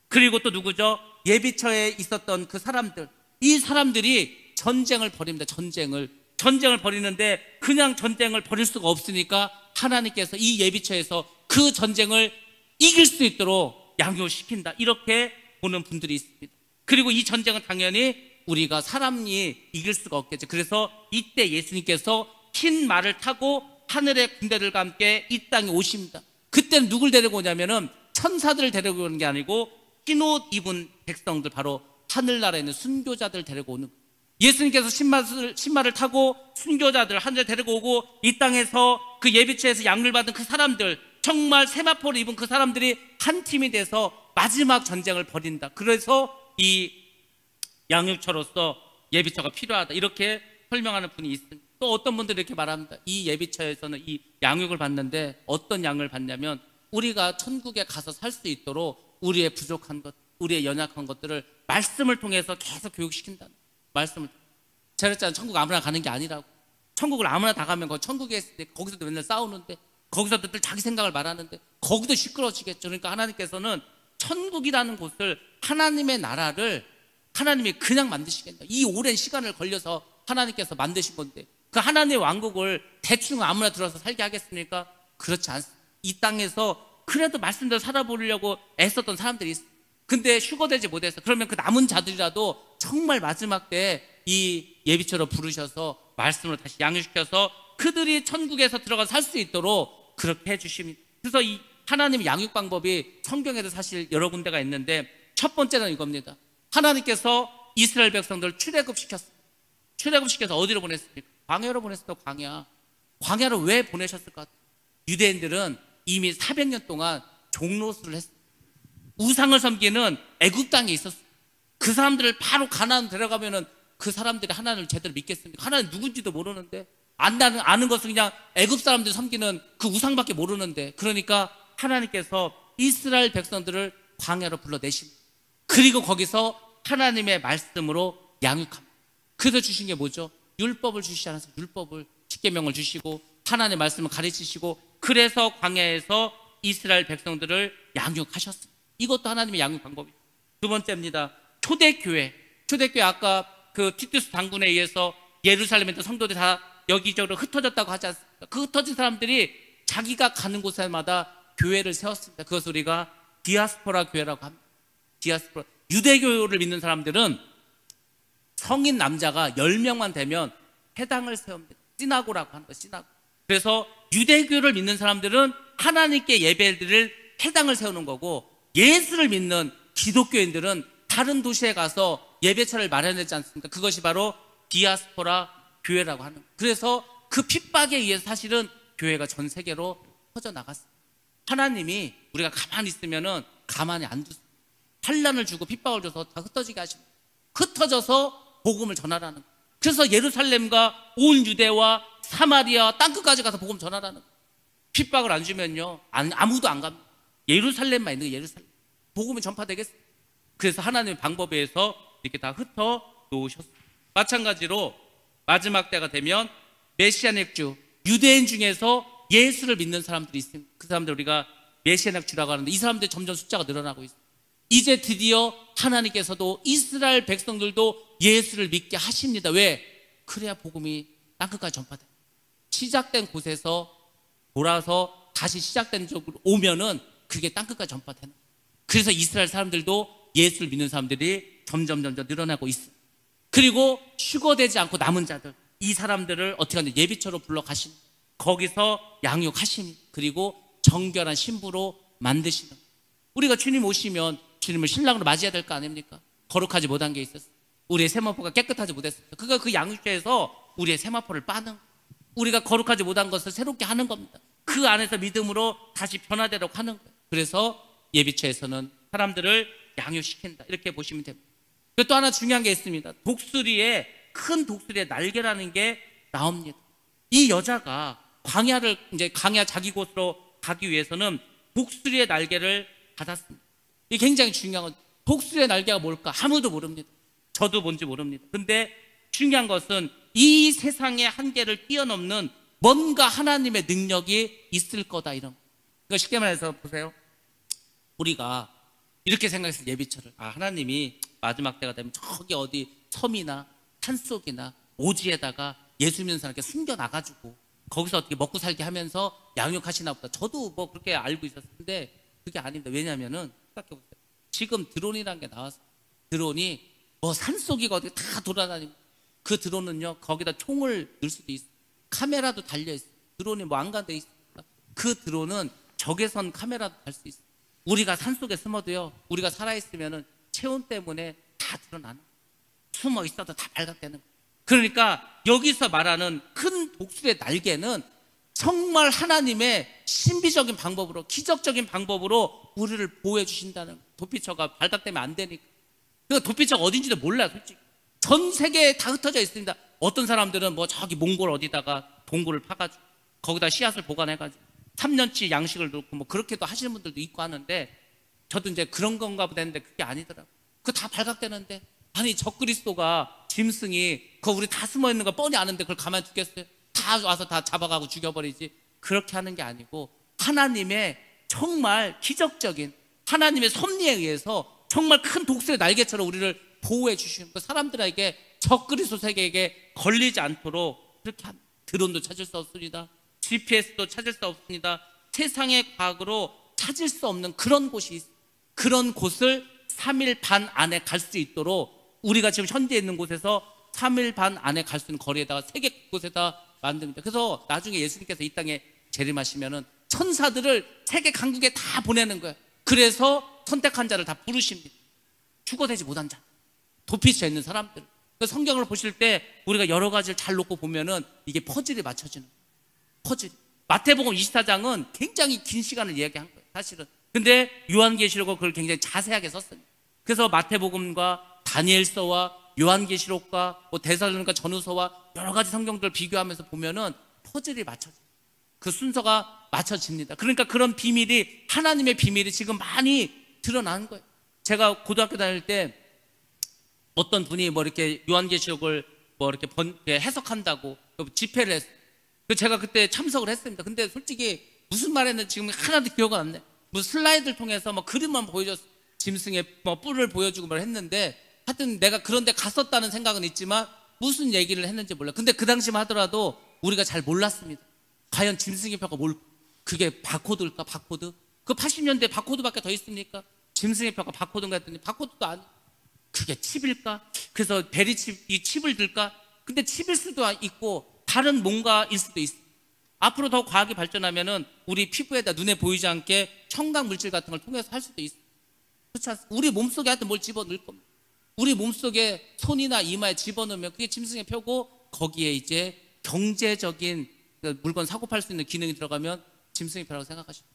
그리고 또 누구죠? 예비처에 있었던 그 사람들, 이 사람들이 전쟁을 벌입니다. 전쟁을 벌이는데 그냥 전쟁을 벌일 수가 없으니까 하나님께서 이 예비처에서 그 전쟁을 이길 수 있도록 양육시킨다, 이렇게 보는 분들이 있습니다. 그리고 이 전쟁은 당연히 우리가 사람이 이길 수가 없겠죠. 그래서 이때 예수님께서 흰 말을 타고 하늘의 군대들과 함께 이 땅에 오십니다. 그때는 누굴 데리고 오냐면은 천사들을 데리고 오는 게 아니고 흰 옷 입은 백성들, 바로 하늘나라에 있는 순교자들 데리고 오는 거예요. 예수님께서 신발을 타고 순교자들 하늘에 데리고 오고 이 땅에서 그 예비처에서 양을 받은 그 사람들, 정말 세마포를 입은 그 사람들이 한 팀이 돼서 마지막 전쟁을 벌인다. 그래서 이 양육처로서 예비처가 필요하다, 이렇게 설명하는 분이 있습니다. 또 어떤 분들이 이렇게 말합니다. 이 예비처에서는 이 양육을 받는데 어떤 양을 받냐면 우리가 천국에 가서 살 수 있도록 우리의 부족한 것, 우리의 연약한 것들을 말씀을 통해서 계속 교육시킨다. 말씀을. 제가 그랬잖아요. 천국 아무나 가는 게 아니라고. 천국을 아무나 다 가면 천국에 있을 때 거기서도 맨날 싸우는데, 거기서도 늘 자기 생각을 말하는데 거기도 시끄러워지겠죠. 그러니까 하나님께서는 천국이라는 곳을, 하나님의 나라를 하나님이 그냥 만드시겠다. 이 오랜 시간을 걸려서 하나님께서 만드신 건데 그 하나님의 왕국을 대충 아무나 들어서 살게 하겠습니까? 그렇지 않습니다. 이 땅에서 그래도 말씀대로 살아보려고 애썼던 사람들이 있어요. 근데 휴거되지 못해서, 그러면 그 남은 자들이라도 정말 마지막 때 이 예비처로 부르셔서 말씀으로 다시 양육시켜서 그들이 천국에서 들어가서 살 수 있도록 그렇게 해주십니다. 그래서 이 하나님의 양육 방법이 성경에도 사실 여러 군데가 있는데, 첫 번째는 이겁니다. 하나님께서 이스라엘 백성들을 출애굽시켰습니다. 출애굽시켜서 어디로 보냈습니까? 광야로 보냈어요. 광야로 왜 보내셨을 것 같아요? 유대인들은 이미 400년 동안 종노수를 했어요. 우상을 섬기는 애굽 땅에 있었어요. 그 사람들을 바로 가나안 데려가면은 그 사람들이 하나님을 제대로 믿겠습니까? 하나님 누군지도 모르는데, 아는 것은 그냥 애굽 사람들이 섬기는 그 우상밖에 모르는데, 그러니까 하나님께서 이스라엘 백성들을 광야로 불러내십니다. 그리고 거기서 하나님의 말씀으로 양육합니다. 그래서 주신 게 뭐죠? 율법을 주시지 않았어요. 율법을, 십계명을 주시고 하나님의 말씀을 가르치시고, 그래서 광야에서 이스라엘 백성들을 양육하셨습니다. 이것도 하나님의 양육 방법이에요. 두 번째입니다. 초대교회. 아까 그 티투스 장군에 의해서 예루살렘에 있는 성도들이 다 여기저기로 흩어졌다고 하지 않습니까? 그 흩어진 사람들이 자기가 가는 곳마다 교회를 세웠습니다. 그것을 우리가 디아스포라 교회라고 합니다. 디아스포라. 유대교를 믿는 사람들은 성인 남자가 10명만 되면 회당을 세웁니다. 시나고라고 하는 거예요. 시나고. 그래서 유대교를 믿는 사람들은 하나님께 예배드릴 회당을 세우는 거고, 예수를 믿는 기독교인들은 다른 도시에 가서 예배처를 마련했지 않습니까? 그것이 바로 디아스포라 교회라고 하는 거예요. 그래서 그 핍박에 의해서 사실은 교회가 전 세계로 퍼져나갔어요. 하나님이 우리가 가만히 있으면은 가만히 안 두세요. 환난을 주고 핍박을 줘서 다 흩어지게 하십니다. 흩어져서 복음을 전하라는 거예요. 그래서 예루살렘과 온 유대와 사마리아 땅끝까지 가서 복음 전하라는 거예요. 핍박을 안 주면요, 아무도 안 갑니다. 예루살렘만 있는 거예요. 예루살렘. 복음이 전파되겠어요. 그래서 하나님의 방법에 의해서 이렇게 다 흩어 놓으셨어요. 마찬가지로 마지막 때가 되면 메시아닉 주, 유대인 중에서 예수를 믿는 사람들이 있습니다. 그 사람들 우리가 메시아닉 주라고 하는데, 이 사람들이 점점 숫자가 늘어나고 있어요. 이제 드디어 하나님께서도 이스라엘 백성들도 예수를 믿게 하십니다. 왜? 그래야 복음이 땅끝까지 전파돼요. 시작된 곳에서 돌아서 다시 시작된 쪽으로 오면은 그게 땅끝까지 전파되는 거예요. 그래서 이스라엘 사람들도 예수를 믿는 사람들이 점점 늘어나고 있어요. 그리고 휴거되지 않고 남은 자들, 이 사람들을 어떻게 하냐, 예비처로 불러 가신, 거기서 양육하시니, 그리고 정결한 신부로 만드시는. 우리가 주님 오시면 주님을 신랑으로 맞이해야 될 거 아닙니까? 거룩하지 못한 게 있었어요. 우리의 세마포가 깨끗하지 못했어요. 그가 그 양육죄에서 우리의 세마포를 빠는, 우리가 거룩하지 못한 것을 새롭게 하는 겁니다. 그 안에서 믿음으로 다시 변화되도록 하는 거예요. 그래서 예비처에서는 사람들을 양육시킨다, 이렇게 보시면 됩니다. 그리고 또 하나 중요한 게 있습니다. 독수리의, 큰 독수리의 날개라는 게 나옵니다. 이 여자가 광야 자기 곳으로 가기 위해서는 독수리의 날개를 받았습니다. 이게 굉장히 중요한 건, 독수리의 날개가 뭘까? 아무도 모릅니다. 저도 뭔지 모릅니다. 근데 중요한 것은 이 세상의 한계를 뛰어넘는 뭔가 하나님의 능력이 있을 거다, 이런. 그러니까 쉽게 말해서 보세요. 우리가 이렇게 생각했을 때 예비처를, 하나님이 마지막 때가 되면 저기 어디 섬이나 산속이나 오지에다가 예수 믿는 사람께 숨겨놔가지고 거기서 어떻게 먹고 살게 하면서 양육하시나 보다. 저도 뭐 그렇게 알고 있었는데 그게 아닙니다. 왜냐하면은 생각해보세요. 지금 드론이라는 게 나와서, 드론이 뭐 산속이고 어디 다 돌아다니고, 그 드론은요 거기다 총을 넣을 수도 있어요. 카메라도 달려있어요. 드론이 뭐 안 가돼 있습니까? 그 드론은 적외선 카메라도 달 수 있어요. 우리가 산속에 숨어도요, 우리가 살아있으면은 체온 때문에 다 드러나는, 숨어 있어도 다 발각되는 거예요. 그러니까 여기서 말하는 큰 독수리의 날개는 정말 하나님의 신비적인 방법으로, 기적적인 방법으로 우리를 보호해 주신다는 거예요. 도피처가 발각되면 안 되니까. 그러니까 도피처가 어딘지도 몰라요, 솔직히. 전 세계에 다 흩어져 있습니다. 어떤 사람들은 뭐 저기 몽골 어디다가 동굴을 파가지고 거기다 씨앗을 보관해가지고 3년치 양식을 넣고 뭐 그렇게도 하시는 분들도 있고 하는데, 저도 이제 그런 건가 보다 했는데 그게 아니더라고요. 그거 다 발각되는데, 아니 적그리스도가, 짐승이 그거 우리 다 숨어 있는 거 뻔히 아는데 그걸 가만히 두겠어요? 다 와서 다 잡아가고 죽여버리지. 그렇게 하는 게 아니고 하나님의 정말 기적적인 하나님의 섭리에 의해서 정말 큰 독수리 날개처럼 우리를 보호해 주시는 거, 사람들에게 적그리스도 세계에게 걸리지 않도록 그렇게 합니다. 드론도 찾을 수 없습니다. GPS도 찾을 수 없습니다. 세상의 과학으로 찾을 수 없는 그런 곳이 있습니다. 그런 곳을 3일 반 안에 갈 수 있도록 우리가 지금 현재 있는 곳에서 3일 반 안에 갈 수 있는 거리에다가 세계 곳에다 만듭니다. 그래서 나중에 예수님께서 이 땅에 재림하시면은 천사들을 세계 강국에 다 보내는 거예요. 그래서 선택한 자를 다 부르십니다. 추고되지 못한 자, 도피처에 있는 사람들. 성경을 보실 때 우리가 여러 가지를 잘 놓고 보면은 이게 퍼즐이 맞춰지는 거예요. 퍼즐. 마태복음 24장은 굉장히 긴 시간을 이야기한 거예요, 사실은. 근데 요한계시록은 그걸 굉장히 자세하게 썼습니다. 그래서 마태복음과 다니엘서와 요한계시록과 뭐 데살로니가 전후서와 여러 가지 성경들을 비교하면서 보면은 퍼즐이 맞춰져요. 그 순서가 맞춰집니다. 그러니까 그런 비밀이, 하나님의 비밀이 지금 많이 드러나는 거예요. 제가 고등학교 다닐 때 어떤 분이 뭐 이렇게 요한계시록을 뭐 이렇게 해석한다고 집회를 했어요. 제가 그때 참석을 했습니다. 근데 솔직히 무슨 말 했는지 지금 하나도 기억이 안 나요. 뭐 슬라이드를 통해서 뭐 그림만 보여줬어. 짐승의 뭐 뿔을 보여주고 뭘 했는데, 하여튼 내가 그런 데 갔었다는 생각은 있지만 무슨 얘기를 했는지 몰라요. 근데 그 당시만 하더라도 우리가 잘 몰랐습니다. 과연 짐승의 뼈가 그게 바코드일까? 바코드? 그 80년대 바코드밖에 더 있습니까? 짐승의 뼈가 바코드인가 했더니 바코드도 아니고, 그게 칩일까? 그래서 베리칩, 이 칩을 들까? 근데 칩일 수도 있고 다른 뭔가일 수도 있어. 앞으로 더 과학이 발전하면은 우리 피부에다 눈에 보이지 않게 청각 물질 같은 걸 통해서 할 수도 있어. 그렇지 않습니까? 우리 몸속에 하여튼 뭘 집어넣을 겁니다. 우리 몸속에 손이나 이마에 집어넣으면 그게 짐승의 뼈고, 거기에 이제 경제적인 물건 사고 팔 수 있는 기능이 들어가면 짐승의 뼈라고 생각하시면,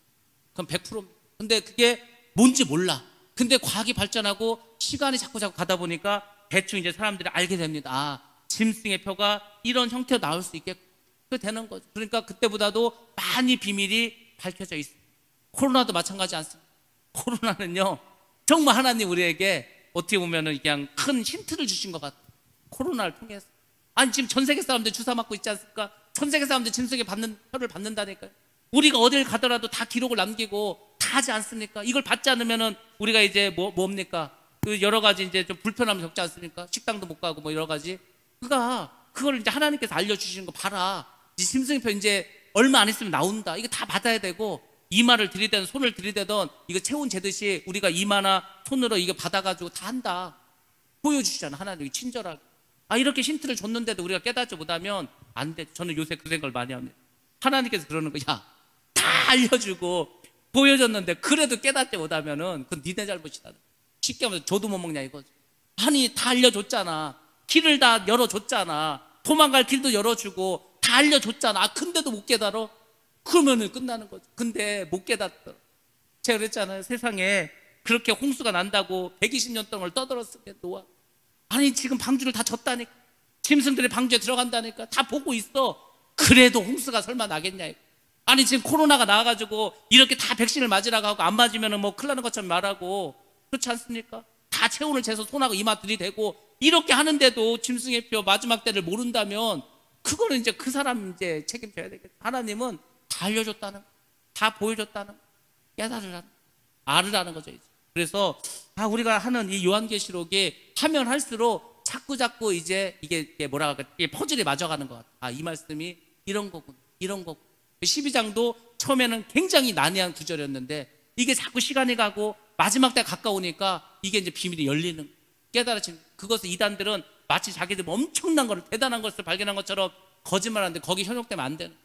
그럼 100%입니다. 근데 그게 뭔지 몰라. 근데 과학이 발전하고 시간이 자꾸 가다 보니까 대충 이제 사람들이 알게 됩니다. 짐승의 뼈가 이런 형태로 나올 수 있겠고, 그게 되는 거죠. 그러니까 그때보다도 많이 비밀이 밝혀져 있습니다. 코로나도 마찬가지 않습니다. 코로나는요, 정말 하나님 우리에게 어떻게 보면은 그냥 큰 힌트를 주신 것 같아요. 코로나를 통해서. 아니 지금 전 세계 사람들 주사 맞고 있지 않습니까? 전 세계 사람들 짐승의 혀를 받는다니까요. 우리가 어딜 가더라도 다 기록을 남기고 다 하지 않습니까? 이걸 받지 않으면은 우리가 이제 뭡니까? 그 여러 가지 이제 좀 불편함을 겪지 않습니까? 식당도 못 가고 뭐 여러 가지. 그걸 이제 하나님께서 알려주시는 거 봐라. 이 짐승의 표 이제 얼마 안 있으면 나온다. 이거 다 받아야 되고, 이마를 들이대든 손을 들이대든 이거 체온 재듯이 우리가 이마나 손으로 이거 받아가지고 다 한다. 보여주시잖아, 하나님이 친절하게. 이렇게 힌트를 줬는데도 우리가 깨닫지 못하면 안 돼. 저는 요새 그 생각을 많이 합니다. 하나님께서 그러는 거야. 다 알려주고 보여줬는데 그래도 깨닫지 못하면은 그건 니네 잘못이다. 쉽게 말해서 저도 못 먹냐 이거죠. 아니 다 알려줬잖아. 길을 다 열어줬잖아. 도망갈 길도 열어주고 다 알려줬잖아. 근데도 못 깨달아? 그러면은 끝나는 거죠. 근데 못 깨닫더라. 제가 그랬잖아요. 세상에 그렇게 홍수가 난다고 120년 동안 떠들었을 때 노아. 아니 지금 방주를 다 졌다니까. 짐승들이 방주에 들어간다니까. 다 보고 있어. 그래도 홍수가 설마 나겠냐 이거. 아니 지금 코로나가 나와가지고 이렇게 다 백신을 맞으라고 하고 안 맞으면은 뭐 큰일 나는 것처럼 말하고, 그렇지 않습니까? 다 다 체온을 재서 손하고 이마 들이대고 이렇게 하는데도 짐승의 표 마지막 때를 모른다면 그거는 이제 그 사람 이제 책임져야 되겠다. 하나님은 다 알려줬다는 거, 다 보여줬다는 거, 깨달으라는 거, 알으라는 거죠. 이제. 그래서 우리가 하는 이 요한계시록에 하면 할수록 자꾸 이제 이게 뭐라 할까, 이게 퍼즐이 맞아가는 것 같아. 이 말씀이 이런 거군, 이런 거군. 12장도 처음에는 굉장히 난해한 구절이었는데 이게 자꾸 시간이 가고 마지막 때 가까우니까 이게 이제 비밀이 열리는, 깨달아지는. 그것을 이단들은 마치 자기들 엄청난 걸, 대단한 것을 발견한 것처럼 거짓말하는데 거기 현혹되면 안 되는.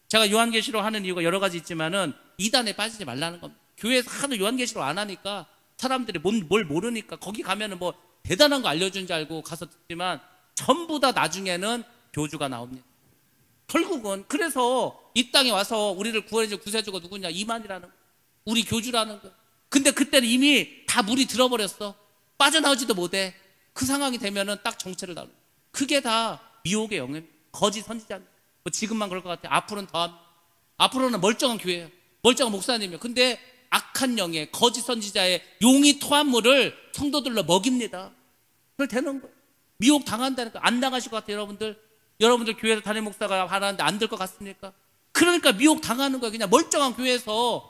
제가 요한계시록 하는 이유가 여러 가지 있지만은 이단에 빠지지 말라는 겁니다. 교회에서 하도 요한계시록 안 하니까 사람들이 뭘 모르니까 거기 가면은 뭐 대단한 거 알려준 줄 알고 가서 듣지만 전부 다 나중에는 교주가 나옵니다. 결국은 그래서 이 땅에 와서 우리를 구원해줄 구세주가 누구냐? 이만이라는 거, 우리 교주라는 거. 근데 그때는 이미 다 물이 들어버렸어. 빠져나오지도 못해. 그 상황이 되면은 딱 정체를 다루. 그게 다 미혹의 영역, 거짓 선지자입니다. 뭐 지금만 그럴 것 같아. 앞으로는 더합니다. 앞으로는 멀쩡한 교회예요. 멀쩡한 목사님이에요. 근데 악한 영의 거짓 선지자의 용이 토한 물을 성도들로 먹입니다. 그걸 되는 거예요. 미혹 당한다니까. 안 당하실 것 같아요, 여러분들. 여러분들 교회에서 담임 목사가 하라는데 안 될 것 같습니까? 그러니까 미혹 당하는 거예요. 그냥 멀쩡한 교회에서,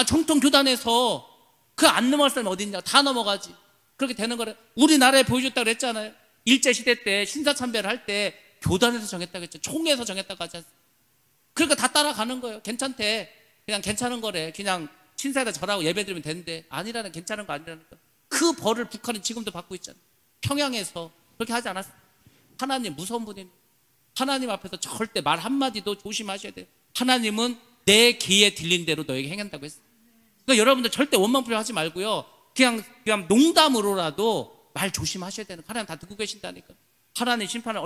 정통 교단에서 그 안 넘어갈 사람이 어디 있냐? 다 넘어가지. 그렇게 되는 거래. 우리나라에 보여줬다고 그랬잖아요. 일제시대 때 신사참배를 할 때 교단에서 정했다고 했죠. 총회에서 정했다고 하지 않습니까? 그러니까 다 따라가는 거예요. 괜찮대. 그냥 괜찮은 거래. 그냥 신사에다 절하고 예배 드리면 되는데 아니라는, 괜찮은 거 아니라니까. 그 벌을 북한은 지금도 받고 있잖아요. 평양에서 그렇게 하지 않았어요. 하나님 무서운 분입니다. 하나님 앞에서 절대 말 한마디도 조심하셔야 돼요. 하나님은 내 귀에 들린 대로 너에게 행한다고 했어요. 그러니까 여러분들 절대 원망부려하지 말고요. 그냥 농담으로라도 말 조심하셔야 되는. 하나님 다 듣고 계신다니까. 하나님 심판을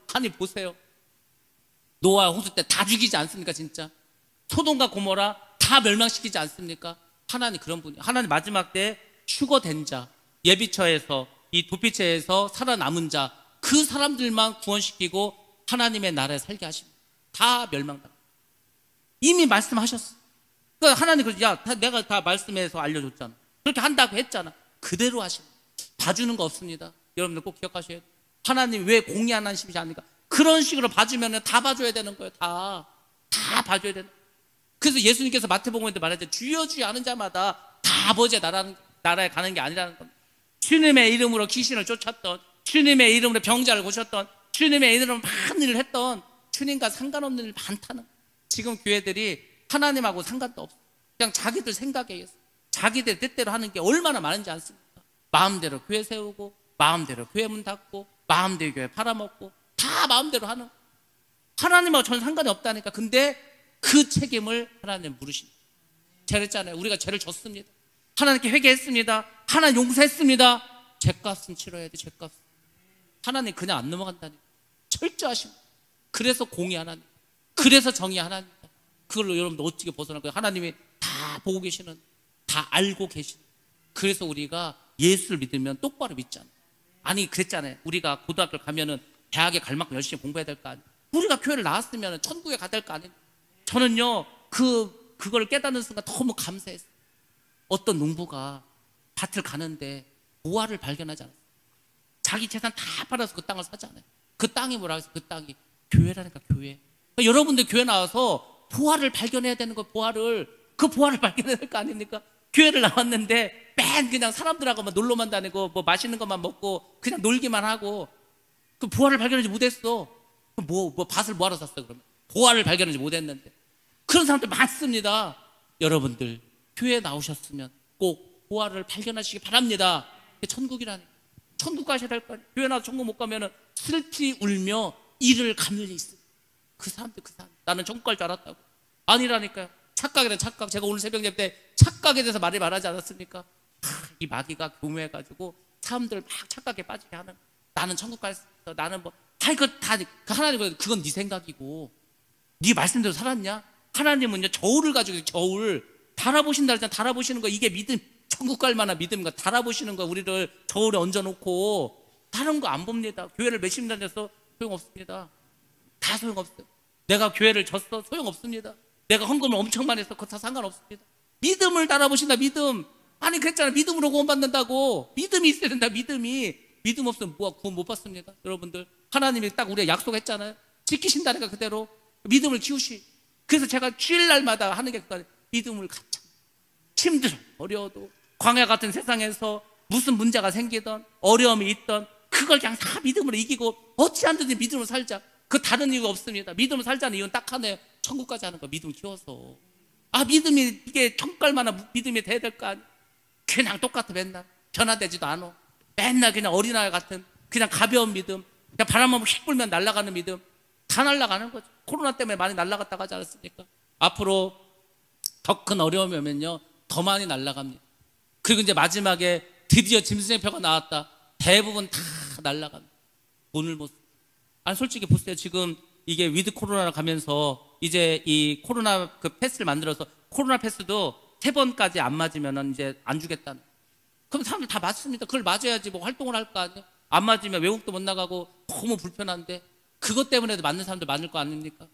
하나님 보세요. 노아 홍수 때 다 죽이지 않습니까? 진짜 소돔과 고모라 다 멸망시키지 않습니까? 하나님 그런 분이. 하나님 마지막 때 휴거된 자, 예비처에서 이 도피처에서 살아남은 자, 그 사람들만 구원시키고 하나님의 나라에 살게 하십니다. 다 멸망당. 이미 말씀하셨어. 그러니까 하나님 내가 다 말씀해서 알려줬잖아. 그렇게 한다고 했잖아. 그대로 하십니다. 봐주는 거 없습니다. 여러분들 꼭 기억하셔야 돼요. 하나님 왜 공의 안 하시지 않습니까? 그런 식으로 봐주면 다 봐줘야 되는 거예요. 다 봐줘야 되는 거예요. 그래서 예수님께서 마태복음에 말했죠. 주여 주여 하는 자마다 다 아버지의 나라에 가는 게 아니라는 겁니다. 주님의 이름으로 귀신을 쫓았던, 주님의 이름으로 병자를 고쳤던, 주님의 이름으로 많은 일을 했던, 주님과 상관없는 일 많다는 거예요. 지금 교회들이 하나님하고 상관도 없어요. 그냥 자기들 생각에 의해서 자기들 뜻대로 하는 게 얼마나 많은지 않습니까? 마음대로 교회 세우고, 마음대로 교회 문 닫고, 마음대로 교회 팔아먹고, 다 마음대로 하는. 하나님하고 전혀 상관이 없다니까. 근데 그 책임을 하나님 물으십니다. 잘했잖아요. 우리가 죄를 졌습니다. 하나님께 회개했습니다. 하나님 용서했습니다. 죄값은 치러야 돼. 죄값. 하나님 그냥 안 넘어간다니까. 철저하십니다. 그래서 공의 하나님, 그래서 정의 하나님입니다. 그걸로 여러분들 어떻게 벗어날 거예요? 하나님이 다 보고 계시는, 다 알고 계시는. 그래서 우리가 예수를 믿으면 똑바로 믿잖아요. 아니 그랬잖아요. 우리가 고등학교 가면은 대학에 갈 만큼 열심히 공부해야 될 거 아니에요. 우리가 교회를 나왔으면 천국에 가야 될 거 아니에요. 저는요 그걸 깨닫는 순간 너무 감사했어요. 어떤 농부가 밭을 가는데 보화를 발견하지 않았어요. 자기 재산 다 팔아서 그 땅을 사잖아요. 그 땅이 뭐라고 해서 그 땅이 교회라니까. 교회. 그러니까 여러분들 교회 나와서 보화를 발견해야 되는 거. 그 보화를 발견해야 될 거 아닙니까? 교회를 나왔는데 맨 그냥 사람들하고만 놀러만 다니고 뭐 맛있는 것만 먹고 그냥 놀기만 하고 그 보화를 발견하지 못했어. 뭐 밭을 뭐하러 샀어 그러면? 보화를 발견하지 못했는데. 그런 사람들 많습니다. 여러분들 교회에 나오셨으면 꼭 보화를 발견하시기 바랍니다. 그게 천국이라니. 천국 가셔야 될 거 아니에요. 교회 나와서 천국 못 가면은 슬피 울며 이를 감는 일이 있어요. 그 사람들. 나는 천국 갈 줄 알았다고. 아니라니까요. 착각이란 착각. 제가 오늘 새벽 예배 때 착각에 대해서 말하지 않았습니까? 이 마귀가 교묘해가지고 사람들 막 착각에 빠지게 하는. 나는 천국 갈 수 있어. 나는 뭐 하나님 그건 네 생각이고 네 말씀대로 살았냐? 하나님은요 저울을 가지고 저울 달아보신다 했잖아. 달아보시는 거 이게 믿음. 천국 갈 만한 믿음인가? 달아보시는 거. 우리를 저울에 얹어놓고 다른 거 안 봅니다. 교회를 몇십 년 다녔어? 소용없습니다. 다 소용없어요. 내가 교회를 졌어? 소용없습니다. 내가 헌금을 엄청 많이 했어? 그거 다 상관없습니다. 믿음을 달아보신다. 믿음. 아니 그랬잖아. 믿음으로 구원받는다고. 믿음이 있어야 된다. 믿음 없으면 구원 못 받습니다. 여러분들 하나님이 딱 우리가 약속했잖아요. 지키신다니까 그대로 믿음을 키우시. 그래서 제가 주일날마다 하는 게 믿음을 갖자. 힘들어 어려워도 광야 같은 세상에서 무슨 문제가 생기던 어려움이 있던 그걸 그냥 다 믿음으로 이기고 어찌 안 되든지 믿음으로 살자. 그 다른 이유가 없습니다. 믿음으로 살자는 이유는 딱 하나예요. 천국까지 하는 거. 믿음 키워서. 믿음이 이게 천국 갈 만한 믿음이 돼야 될 거 아니야. 그냥 똑같아. 맨날 변화되지도 않아. 맨날 그냥 어린아이 같은 그냥 가벼운 믿음, 그냥 바람만 휙 불면 날아가는 믿음. 다 날아가는 거죠. 코로나 때문에 많이 날아갔다가 하지 않았습니까? 앞으로 더 큰 어려움이 오면요 더 많이 날아갑니다. 그리고 이제 마지막에 드디어 짐승의표가 나왔다. 대부분 다 날아갑니다. 돈을 못. 아니 솔직히 보세요. 지금 이게 위드 코로나로 가면서 이제 이 코로나 그 패스를 만들어서 코로나 패스도 3번까지 안 맞으면 이제 안 주겠다는. 그럼 사람들 다 맞습니다. 그걸 맞아야지 뭐 활동을 할 거 아니에요. 안 맞으면 외국도 못 나가고 너무 불편한데 그것 때문에도 맞는 사람들 많을 거 아닙니까?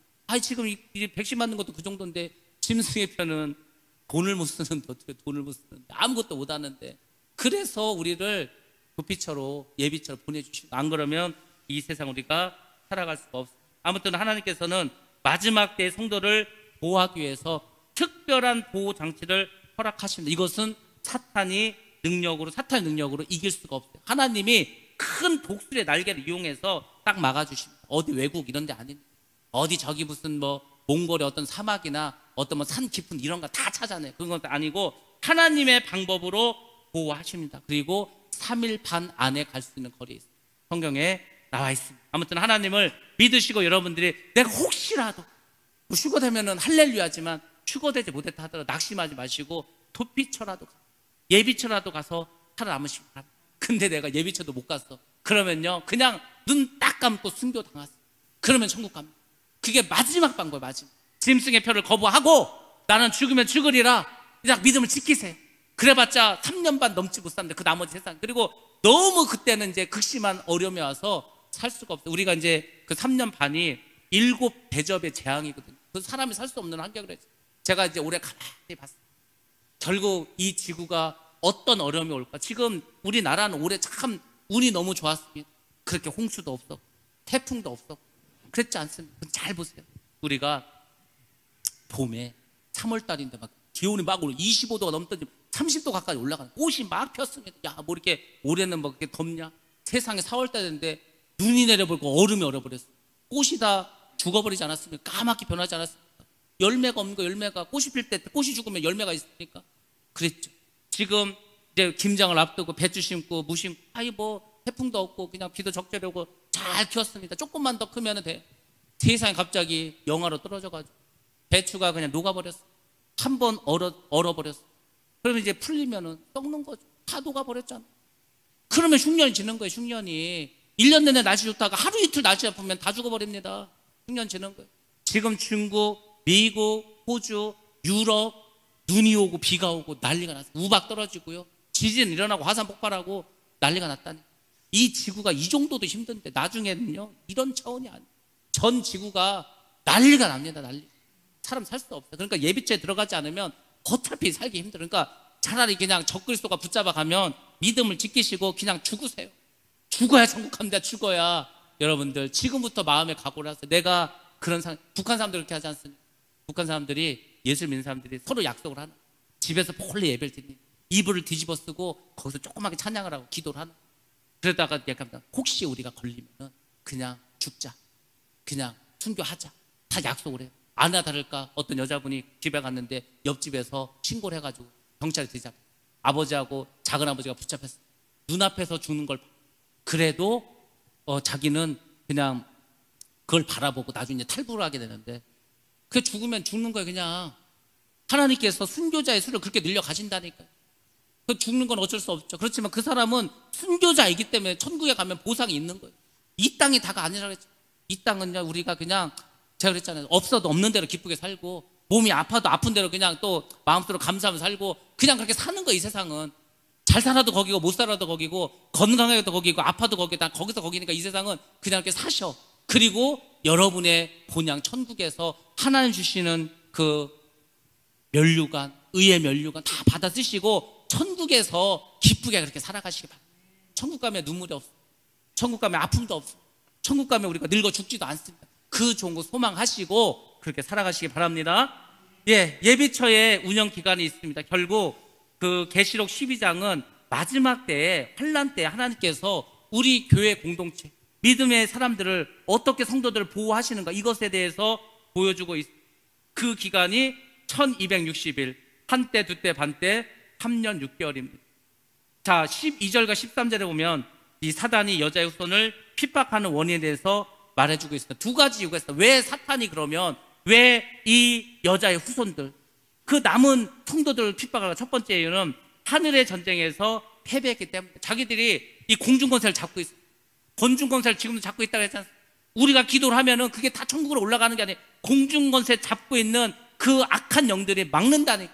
지금 이 백신 맞는 것도 그 정도인데 짐승의 편은 돈을 못 쓰는데 어떻게 돈을 못 쓰는데 아무것도 못 하는데 그래서 우리를 도피처로 예비처로 보내주시고 안 그러면 이 세상 우리가 살아갈 수가 없어요. 아무튼 하나님께서는 마지막 때의 성도를 보호하기 위해서 특별한 보호 장치를 허락하십니다. 이것은 사탄의 능력으로 이길 수가 없어요. 하나님이 큰 독수리의 날개를 이용해서 딱 막아주십니다. 어디 외국 이런 데 아닙니다. 어디 저기 무슨 뭐 몽골의 어떤 사막이나 어떤 뭐 산 깊은 이런 거 다 찾아내요. 그런 것도 아니고 하나님의 방법으로 보호하십니다. 그리고 3일 반 안에 갈 수 있는 거리에 있어요. 성경에 나와 있습니다. 아무튼 하나님을 믿으시고 여러분들이 내가 혹시라도 뭐 휴거되면은 할렐루야지만 휴거되지 못했다 하더라도 낙심하지 마시고 도피처라도 예비처라도 가서 살아남으시기 바랍니다. 근데 내가 예비처도 못 갔어. 그러면요 그냥 눈 딱 감고 순교 당했어. 그러면 천국 갑니다. 그게 마지막 방법이에요. 마지막. 짐승의 표를 거부하고 나는 죽으면 죽으리라. 그냥 믿음을 지키세요. 그래봤자 3년 반 넘지 못 삽니다. 그 나머지 세상. 그리고 너무 그때는 이제 극심한 어려움이 와서 살 수가 없어요. 우리가 이제 그 3년 반이 7대접의 재앙이거든요. 그 사람이 살 수 없는 환경을 했어요. 제가 이제 올해 가만히 봤어요. 결국 이 지구가 어떤 어려움이 올까? 지금 우리나라는 올해 참 운이 너무 좋았습니다. 그렇게 홍수도 없었고 태풍도 없었고 그랬지 않습니까? 잘 보세요. 우리가 봄에 3월달인데 막 기온이 막 25도가 넘더니 30도 가까이 올라가는 꽃이 막 폈습니다. 야, 뭐 이렇게 올해는 뭐 그렇게 덥냐? 세상에 4월달 됐는데 눈이 내려버리고 얼음이 얼어버렸어. 꽃이 다 죽어버리지 않았습니까? 까맣게 변하지 않았습니까? 열매가 없는 거 열매가 꽃이 필 때 꽃이 죽으면 열매가 있습니까? 그랬죠. 지금 이제 김장을 앞두고 배추 심고 무 심고 뭐 태풍도 없고 그냥 비도 적절히 오고 잘 키웠습니다. 조금만 더 크면 돼. 세상에 갑자기 영하로 떨어져가지고 배추가 그냥 녹아버렸어. 한 번 얼어버렸어. 그러면 이제 풀리면은 썩는 거죠. 다 녹아버렸잖아. 그러면 흉년이 지는 거예요. 흉년이 1년 내내 날씨 좋다가 하루 이틀 날씨 아프면 다 죽어버립니다. 흉년 지는 거예요. 지금 중국, 미국, 호주, 유럽 눈이 오고 비가 오고 난리가 났어요. 우박 떨어지고요. 지진 일어나고 화산 폭발하고 난리가 났다니. 이 지구가 이 정도도 힘든데 나중에는요 이런 차원이 아니에요. 전 지구가 난리가 납니다. 난리. 사람 살 수 없어요. 그러니까 예비처에 들어가지 않으면 어차피 살기 힘들어요. 그러니까 차라리 그냥 적그리스도가 붙잡아 가면 믿음을 지키시고 그냥 죽으세요. 죽어야 천국 갑니다. 죽어야. 여러분들 지금부터 마음에 각오를 하세요. 내가 그런 사람, 북한 사람들 그렇게 하지 않습니까? 북한 사람들이 예수 믿는 사람들이 서로 약속을 하는, 집에서 몰래 예배를 드립니다. 이불을 뒤집어 쓰고 거기서 조그맣게 찬양을 하고 기도를 하는. 그러다가 약간 혹시 우리가 걸리면 그냥 죽자, 그냥 순교하자, 다 약속을 해요. 아나 다를까 어떤 여자분이 집에 갔는데 옆집에서 신고를 해가지고 경찰이 들이잡혀. 아버지하고 작은아버지가 붙잡혔어요. 눈앞에서 죽는 걸. 그래도 자기는 그냥 그걸 바라보고 나중에 탈부를 하게 되는데, 그 죽으면 죽는 거예요. 그냥 하나님께서 순교자의 수를 그렇게 늘려 가신다니까요. 그 죽는 건 어쩔 수 없죠. 그렇지만 그 사람은 순교자이기 때문에 천국에 가면 보상이 있는 거예요. 이 땅이 다가 아니라 그랬죠. 이 땅은요 우리가 그냥 제가 그랬잖아요. 없어도 없는 대로 기쁘게 살고, 몸이 아파도 아픈 대로 그냥 또 마음속으로 감사하며 살고, 그냥 그렇게 사는 거예요. 이 세상은 잘 살아도 거기고 못 살아도 거기고, 건강해도 거기고 아파도 거기고, 다 거기서 거기니까 이 세상은 그냥 이렇게 사셔. 그리고 여러분의 본향 천국에서 하나님 주시는 그 면류관, 의의 면류관 다 받아 쓰시고 천국에서 기쁘게 그렇게 살아가시기 바랍니다. 천국 가면 눈물이 없어. 천국 가면 아픔도 없어. 천국 가면 우리가 늙어 죽지도 않습니다. 그 좋은 거 소망하시고 그렇게 살아가시기 바랍니다. 예비처의 운영 기간이 있습니다. 결국 그 계시록 12장은 마지막 때에 환난 때에 하나님께서 우리 교회 공동체 믿음의 사람들을 어떻게 성도들을 보호하시는가 이것에 대해서 보여주고 있습니다. 그 기간이 1260일, 한때, 두때, 반때, 3년 6개월입니다. 자, 12절과 13절에 보면 이 사단이 여자의 후손을 핍박하는 원인에 대해서 말해주고 있습니다. 두 가지 이유가 있어요. 왜 사탄이 그러면 왜 이 여자의 후손들, 그 남은 성도들을 핍박할까? 첫 번째 이유는 하늘의 전쟁에서 패배했기 때문에 자기들이 이 공중권세를 잡고 있어요. 공중권세를 지금도 잡고 있다고 했잖아요. 우리가 기도를 하면은 그게 다 천국으로 올라가는 게 아니에요. 공중권세 잡고 있는 그 악한 영들이 막는다니까.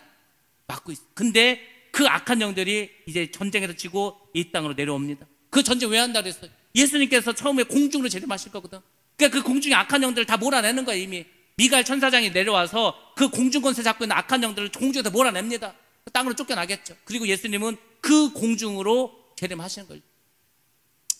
막고 있어요. 근데 그 악한 영들이 이제 전쟁에서 지고 이 땅으로 내려옵니다. 그 전쟁 왜 한다고 그랬어요? 예수님께서 처음에 공중으로 재림하실 거거든. 그러니까 그 공중의 악한 영들을 다 몰아내는 거예요. 이미 미가엘 천사장이 내려와서 그 공중권세 잡고 있는 악한 영들을 공중에서 몰아냅니다. 땅으로 쫓겨나겠죠. 그리고 예수님은 그 공중으로 재림하시는 거예요.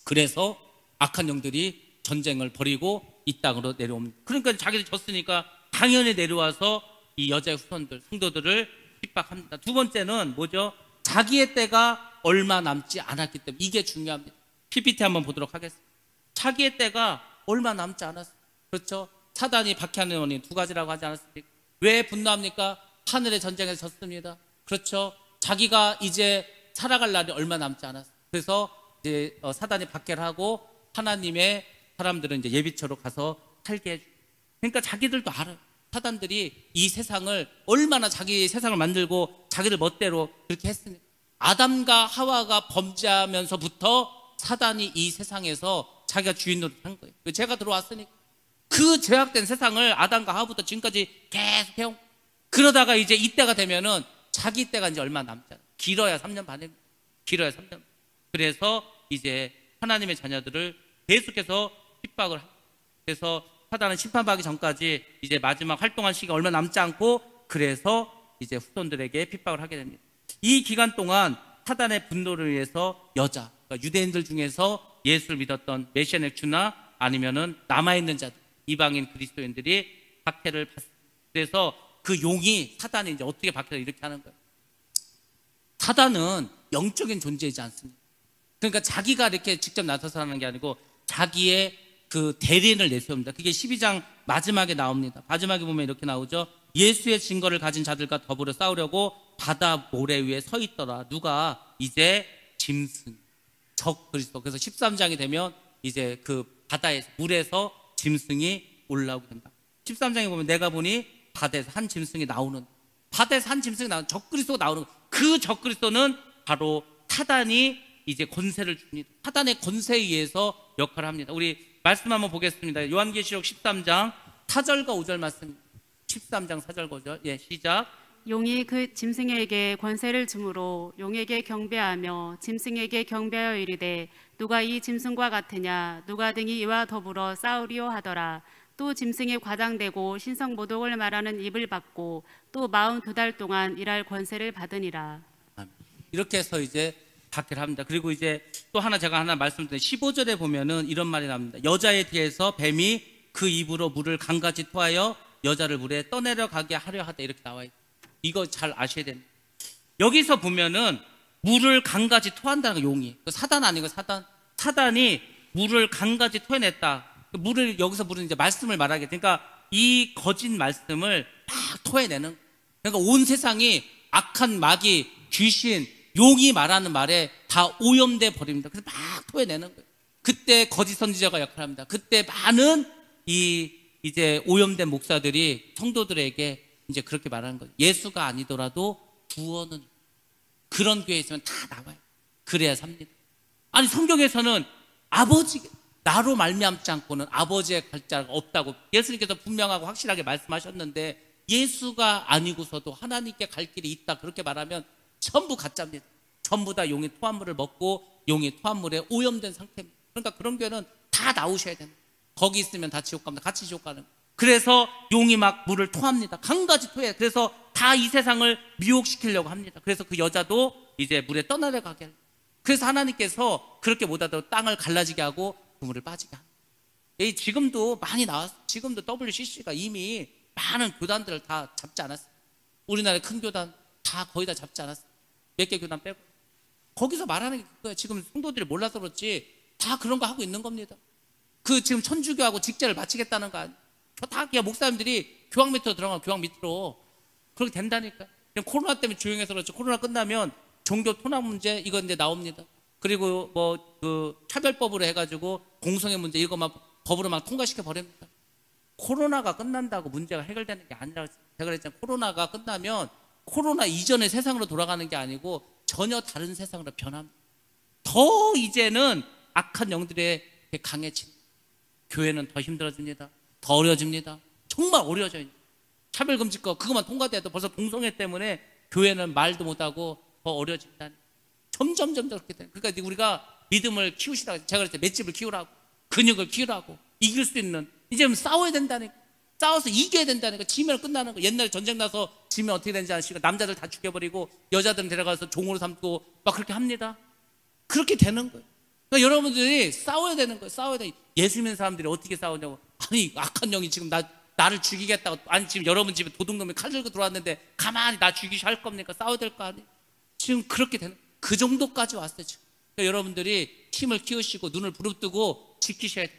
그래서 악한 영들이 전쟁을 벌이고 이 땅으로 내려옵니다. 그러니까 자기들이 졌으니까 당연히 내려와서 이 여자의 후손들, 성도들을 핍박합니다. 두 번째는 뭐죠? 자기의 때가 얼마 남지 않았기 때문에 이게 중요합니다. PPT 한번 보도록 하겠습니다. 자기의 때가 얼마 남지 않았어요. 그렇죠? 사단이 박해하는 원인 두 가지라고 하지 않았습니까? 왜 분노합니까? 하늘의 전쟁에서 졌습니다. 그렇죠? 자기가 이제 살아갈 날이 얼마 남지 않았어요. 그래서 이제 사단이 박해를 하고 하나님의 사람들은 이제 예비처로 가서 살게 해주고. 그러니까 자기들도 알아요. 사단들이 이 세상을 얼마나 자기 세상을 만들고 자기들 멋대로 그렇게 했습니까? 아담과 하와가 범죄하면서부터 사단이 이 세상에서 자기가 주인 노릇 한 거예요. 죄가 들어왔으니까 그 죄악된 세상을 아담과 하와부터 지금까지 계속 해온. 그러다가 이제 이때가 되면은 자기 때가 이제 얼마 남지 않아요. 길어야 3년 반입니다. 길어야 3년. 그래서 이제 하나님의 자녀들을 계속해서 핍박을 합니다. 그래서 사단은 심판받기 전까지 이제 마지막 활동할 시기가 얼마 남지 않고 그래서 이제 후손들에게 핍박을 하게 됩니다. 이 기간 동안 사단의 분노를 위해서 여자, 그러니까 유대인들 중에서 예수를 믿었던 메시아닉 주나 아니면은 남아있는 자들, 이방인 그리스도인들이 박해를 받습니다. 그래서 그 용이 사단이 이제 어떻게 박해를 이렇게 하는 거예요. 사단은 영적인 존재이지 않습니다. 그러니까 자기가 이렇게 직접 나서서 하는 게 아니고 자기의 그 대리인을 내세웁니다. 그게 12장 마지막에 나옵니다. 마지막에 보면 이렇게 나오죠. 예수의 증거를 가진 자들과 더불어 싸우려고 바다 모래 위에 서 있더라. 누가? 이제 짐승, 적 그리스도. 그래서 13장이 되면 이제 그 바다에서 물에서 짐승이 올라오게 된다. 13장에 보면 내가 보니 바다에서 한 짐승이 나오는, 바다에서 한 짐승이 나오는 적 그리스도가 나오는, 그 적 그리스도는 바로 사단이 이제 권세를 줍니다. 사단의 권세에 의해서 역할을 합니다. 우리 말씀 한번 보겠습니다. 요한계시록 13장 4절과 5절 말씀. 13장 4절 5절. 시작. 용이 그 짐승에게 권세를 주므로 용에게 경배하며 짐승에게 경배하여 이르되 누가 이 짐승과 같으냐, 누가 등이 이와 더불어 싸우리오 하더라. 또 짐승이 과장되고 신성모독을 말하는 입을 받고 또 42달 동안 일할 권세를 받으니라. 이렇게 해서 이제 박해를 합니다. 그리고 이제 또 하나 제가 하나 말씀드린 15절에 보면은 이런 말이 나옵니다. 여자에 대해서 뱀이 그 입으로 물을 강같이 토하여 여자를 물에 떠내려가게 하려 하다, 이렇게 나와 있어요. 이거 잘 아셔야 됩니다. 여기서 보면은 물을 강같이 토한다는 거, 용이. 사단 아니고 사단이 물을 강같이 토해냈다. 물을, 여기서 물은 이제 말씀을 말하게. 그러니까 이 거짓 말씀을 막 토해내는. 그러니까 온 세상이 악한 마귀, 귀신, 용이 말하는 말에 다 오염돼 버립니다. 그래서 막 토해내는 거예요. 그때 거짓 선지자가 역할합니다. 그때 많은 이제 오염된 목사들이 성도들에게 이제 그렇게 말하는 거예요. 예수가 아니더라도 구원은, 그런 교회에 있으면 다 나와요. 그래야 삽니다. 아니, 성경에서는 아버지, 나로 말미암지 않고는 아버지의 갈 자가 없다고 예수님께서 분명하고 확실하게 말씀하셨는데, 예수가 아니고서도 하나님께 갈 길이 있다 그렇게 말하면 전부 가짜입니다. 전부 다 용이 토한 물을 먹고 용이 토한 물에 오염된 상태입니다. 그러니까 그런 교회는 다 나오셔야 됩니다. 거기 있으면 다 지옥 갑니다. 같이 지옥 가는. 그래서 용이 막 물을 토합니다. 강같이 토해요. 그래서 다 이 세상을 미혹시키려고 합니다. 그래서 그 여자도 이제 물에 떠내려가게 하려. 그래서 하나님께서 그렇게 못하도록 땅을 갈라지게 하고 그물을 빠지게 합니다. 지금도 많이 나왔어. 지금도 WCC가 이미 많은 교단들을 다 잡지 않았어요. 우리나라의 큰 교단 다 거의 다 잡지 않았어요. 몇 개 교단 빼고. 거기서 말하는 게 그거예요. 지금 성도들이 몰라서 그렇지 다 그런 거 하고 있는 겁니다. 그 지금 천주교하고 직제를 마치겠다는 거 아니에요. 다 그냥 목사님들이 교황 밑으로 들어가면 교황 밑으로 그렇게 된다니까요. 그냥 코로나 때문에 조용해서 그렇죠. 코로나 끝나면 종교 토막 문제 이거 이제 나옵니다. 그리고 뭐 그 차별법으로 해가지고 공성의 문제 이것만 법으로 막 통과시켜 버립니다. 코로나가 끝난다고 문제가 해결되는 게 아니라 제가 그랬잖아요. 코로나가 끝나면 코로나 이전의 세상으로 돌아가는 게 아니고 전혀 다른 세상으로 변합니다. 더 이제는 악한 영들의 강해진 교회는 더 힘들어집니다. 더 어려워집니다. 정말 어려워져요. 차별금지법 그것만 통과돼도 벌써 동성애 때문에 교회는 말도 못하고 더 어려워진다니. 점점 그렇게 되는. 그러니까 우리가 믿음을 키우시라고 제가 그랬죠. 맷집을 키우라고 근육을 키우라고 이길 수 있는 이제 싸워야 된다니까. 싸워서 이겨야 된다니까. 지면 끝나는 거. 옛날에 전쟁 나서 지면 어떻게 되는지 아시고 남자들 다 죽여버리고 여자들은 데려가서 종으로 삼고 막 그렇게 합니다. 그렇게 되는 거예요. 그러니까 여러분들이 싸워야 되는 거예요. 싸워야 돼. 예수 믿는 사람들이 어떻게 싸우냐고. 아니 악한 영이 지금 나를 죽이겠다고. 아니 지금 여러분 집에 도둑놈이 칼 들고 들어왔는데 가만히 나 죽이셔 할 겁니까? 싸워야 될 거 아니에요. 지금 그렇게 되는 그 정도까지 왔어요. 지금. 그러니까 여러분들이 힘을 키우시고 눈을 부릅뜨고 지키셔야 돼요.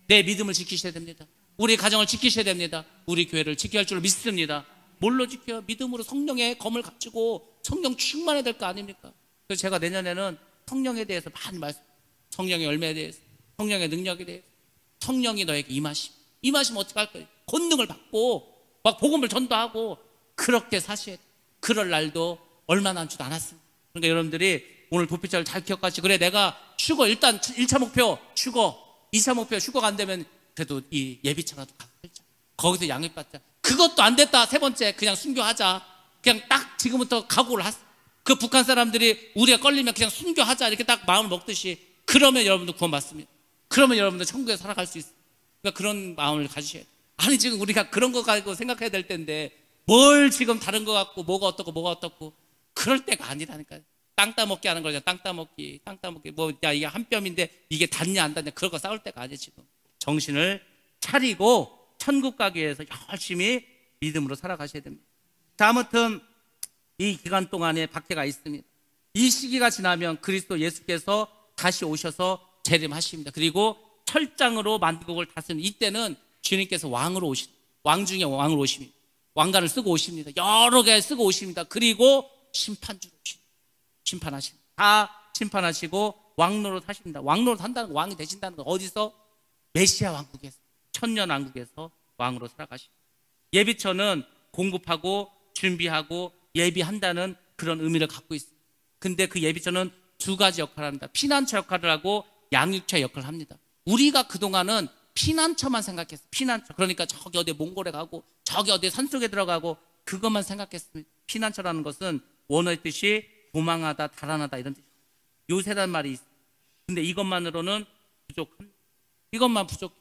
내 믿음을 지키셔야 됩니다. 우리 가정을 지키셔야 됩니다. 우리 교회를 지켜야 할 줄 믿습니다. 뭘로 지켜요? 믿음으로 성령의 검을 갖추고 성령 충만해야 될 거 아닙니까? 그래서 제가 내년에는 성령에 대해서 많이 성령의 열매에 대해서 성령의 능력에 대해서 성령이 너에게 임하시면 어떻게 할 거예요? 권능을 받고 막 복음을 전도하고 그렇게 사셔야 돼요. 그럴 날도 얼마 남지도 않았습니다. 그러니까 여러분들이 오늘 도피자를 잘 기억하시고 그래 내가 휴거 일단 1차 목표 휴거 2차 목표 휴거가 안 되면 그래도 이 예비차라도 가서 거기서 양육받자. 그것도 안 됐다. 세 번째 그냥 순교하자. 그냥 딱 지금부터 각오를 하세요. 그 북한 사람들이 우리가 걸리면 그냥 순교하자 이렇게 딱 마음을 먹듯이 그러면 여러분들 구원받습니다. 그러면 여러분들 천국에 살아갈 수 있어요. 그러니까 그런 마음을 가지셔야 돼요. 아니 지금 우리가 그런 거 가지고 생각해야 될 텐데 뭘 지금 다른 거 갖고 뭐가 어떻고 그럴 때가 아니라니까요. 땅 따먹기 하는 거잖아. 땅 따먹기 뭐 야 이게 한 뼘인데 이게 닿냐 안 닿냐 그런 거 싸울 때가 아니에요. 지금 정신을 차리고 천국 가기 위해서 열심히 믿음으로 살아가셔야 됩니다. 자, 아무튼 이 기간 동안에 박해가 있습니다. 이 시기가 지나면 그리스도 예수께서 다시 오셔서 재림하십니다. 그리고 철장으로 만국을 다스리는 이때는 주님께서 왕으로 왕 중에 왕으로 오십니다. 왕관을 쓰고 오십니다. 여러 개 쓰고 오십니다. 그리고 심판주로 오십니다. 심판하십니다. 다 심판하시고 왕노릇 하십니다. 왕노릇 한다는 거, 왕이 되신다는 거 어디서? 메시아 왕국에서, 천년 왕국에서 왕으로 살아가십니다. 예비처는 공급하고 준비하고 예비한다는 그런 의미를 갖고 있습니다. 근데 그 예비처는 두 가지 역할을 합니다. 피난처 역할을 하고 양육처 역할을 합니다. 우리가 그동안은 피난처만 생각했어요. 피난처. 그러니까 저기 어디 몽골에 가고 저기 어디 산속에 들어가고 그것만 생각했습니다. 피난처라는 것은 원어의 뜻이 도망하다, 달아나다 이런 뜻이에요. 요새란 말이 있어요. 근데 이것만으로는 부족합니다. 이것만 부족.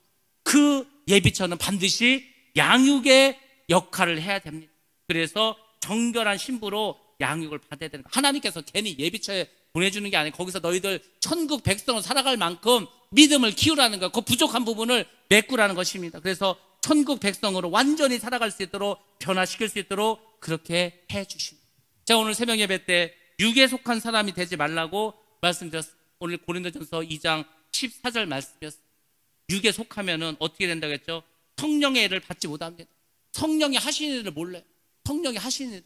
그 예비처는 반드시 양육의 역할을 해야 됩니다. 그래서 정결한 신부로 양육을 받아야 되는 거예요. 하나님께서 괜히 예비처에 보내주는 게 아니고 거기서 너희들 천국 백성으로 살아갈 만큼 믿음을 키우라는 거예요. 그 부족한 부분을 메꾸라는 것입니다. 그래서 천국 백성으로 완전히 살아갈 수 있도록 변화시킬 수 있도록 그렇게 해 주십니다. 제가 오늘 새벽 예배 때 육에 속한 사람이 되지 말라고 말씀드렸습니다. 오늘 고린도전서 2장 14절 말씀이었습니다. 육에 속하면은 어떻게 된다고 했죠? 성령의 일을 받지 못합니다. 성령이 하시는 일을 몰라요. 성령이 하시는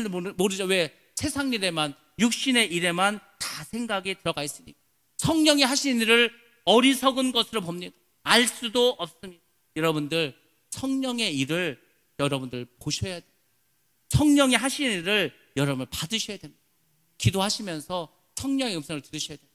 일을 모르죠. 왜? 세상 일에만, 육신의 일에만 다 생각이 들어가 있으니까. 성령이 하시는 일을 어리석은 것으로 봅니다. 알 수도 없습니다. 여러분들 성령의 일을 여러분들 보셔야 돼요. 성령이 하시는 일을 여러분을 받으셔야 됩니다. 기도하시면서 성령의 음성을 들으셔야 돼요.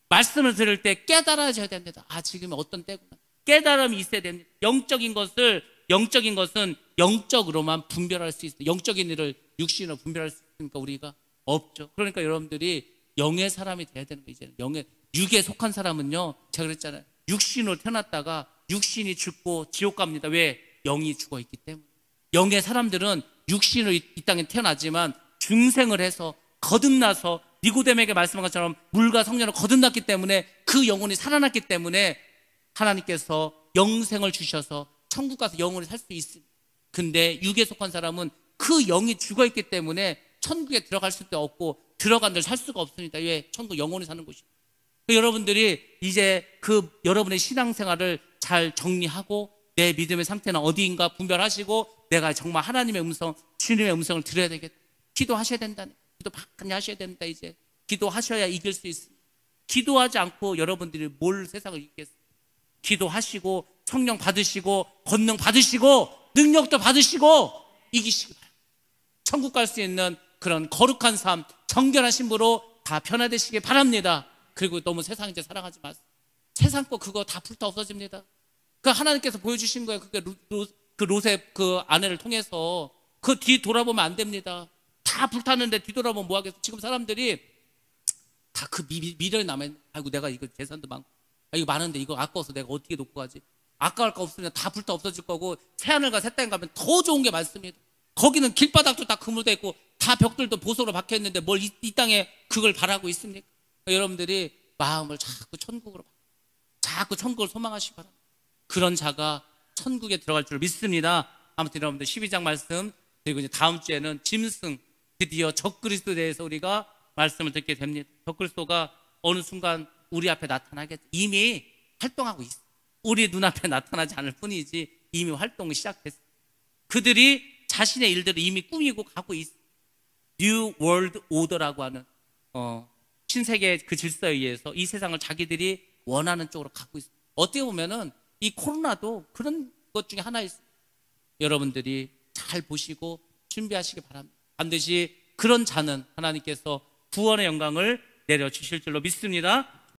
말씀을 들을 때 깨달아져야 됩니다. 아, 지금 어떤 때구나. 깨달음이 있어야 됩니다. 영적인 것은 영적으로만 분별할 수 있어요. 영적인 일을 육신으로 분별할 수 있으니까 우리가 없죠. 그러니까 여러분들이 영의 사람이 돼야 되는 거예요. 이제는 육에 속한 사람은요, 제가 그랬잖아요. 육신으로 태어났다가 육신이 죽고 지옥 갑니다. 왜? 영이 죽어 있기 때문에. 영의 사람들은 육신으로 이 땅에 태어나지만 중생을 해서 거듭나서 니고데모에게 말씀한 것처럼 물과 성령으로 거듭났기 때문에 그 영혼이 살아났기 때문에 하나님께서 영생을 주셔서 천국 가서 영원히 살 수 있습니다. 근데 육에 속한 사람은 그 영이 죽어있기 때문에 천국에 들어갈 수도 없고 들어간 데 살 수가 없습니다. 왜? 천국 영원히 사는 곳이. 여러분들이 이제 그 여러분의 신앙생활을 잘 정리하고 내 믿음의 상태는 어디인가 분별하시고 내가 정말 하나님의 음성, 주님의 음성을 들어야 되겠다. 기도하셔야 된다네. 기도 많이 하셔야 된다. 이제 기도하셔야 이길 수 있습니다. 기도하지 않고 여러분들이 뭘 세상을 이기겠어요? 기도하시고 성령 받으시고 권능 받으시고 능력도 받으시고 이기시기 바랍니다. 천국 갈 수 있는 그런 거룩한 삶, 정결한 신부로 다 변화되시기 바랍니다. 그리고 너무 세상 이제 사랑하지 마세요. 세상 거 그거 다 불타 없어집니다. 그 하나님께서 보여주신 거예요. 그게 그 롯의 그 아내를 통해서 그 뒤 돌아보면 안 됩니다. 다 불탔는데 뒤돌아보면 뭐 하겠어? 지금 사람들이 다 그 미련이 남아있는. 아이고 내가 이거 재산도 많고 이거 많은데 이거 아까워서 내가 어떻게 놓고 가지? 아까울 거 없으면 다 불타 없어질 거고 새하늘과 새 땅에 가면 더 좋은 게 많습니다. 거기는 길바닥도 다 그물돼 있고 다 벽들도 보석으로 박혀 있는데 뭘 이 땅에 그걸 바라고 있습니까? 여러분들이 마음을 자꾸 천국으로 자꾸 천국을 소망하시기 바랍니다. 그런 자가 천국에 들어갈 줄 믿습니다. 아무튼 여러분들 12장 말씀 그리고 이제 다음 주에는 짐승 드디어 적그리스도에 대해서 우리가 말씀을 듣게 됩니다. 적그리스도가 어느 순간 우리 앞에 나타나겠죠. 이미 활동하고 있어. 우리 눈앞에 나타나지 않을 뿐이지 이미 활동이 시작됐어. 그들이 자신의 일들을 이미 꾸미고 가고 있어. New World Order라고 하는 신세계 그 질서에 의해서 이 세상을 자기들이 원하는 쪽으로 가고 있어. 어떻게 보면은 이 코로나도 그런 것 중에 하나일 수 있어요. 여러분들이 잘 보시고 준비하시기 바랍니다. 반드시 그런 자는 하나님께서 구원의 영광을 내려주실 줄로 믿습니다.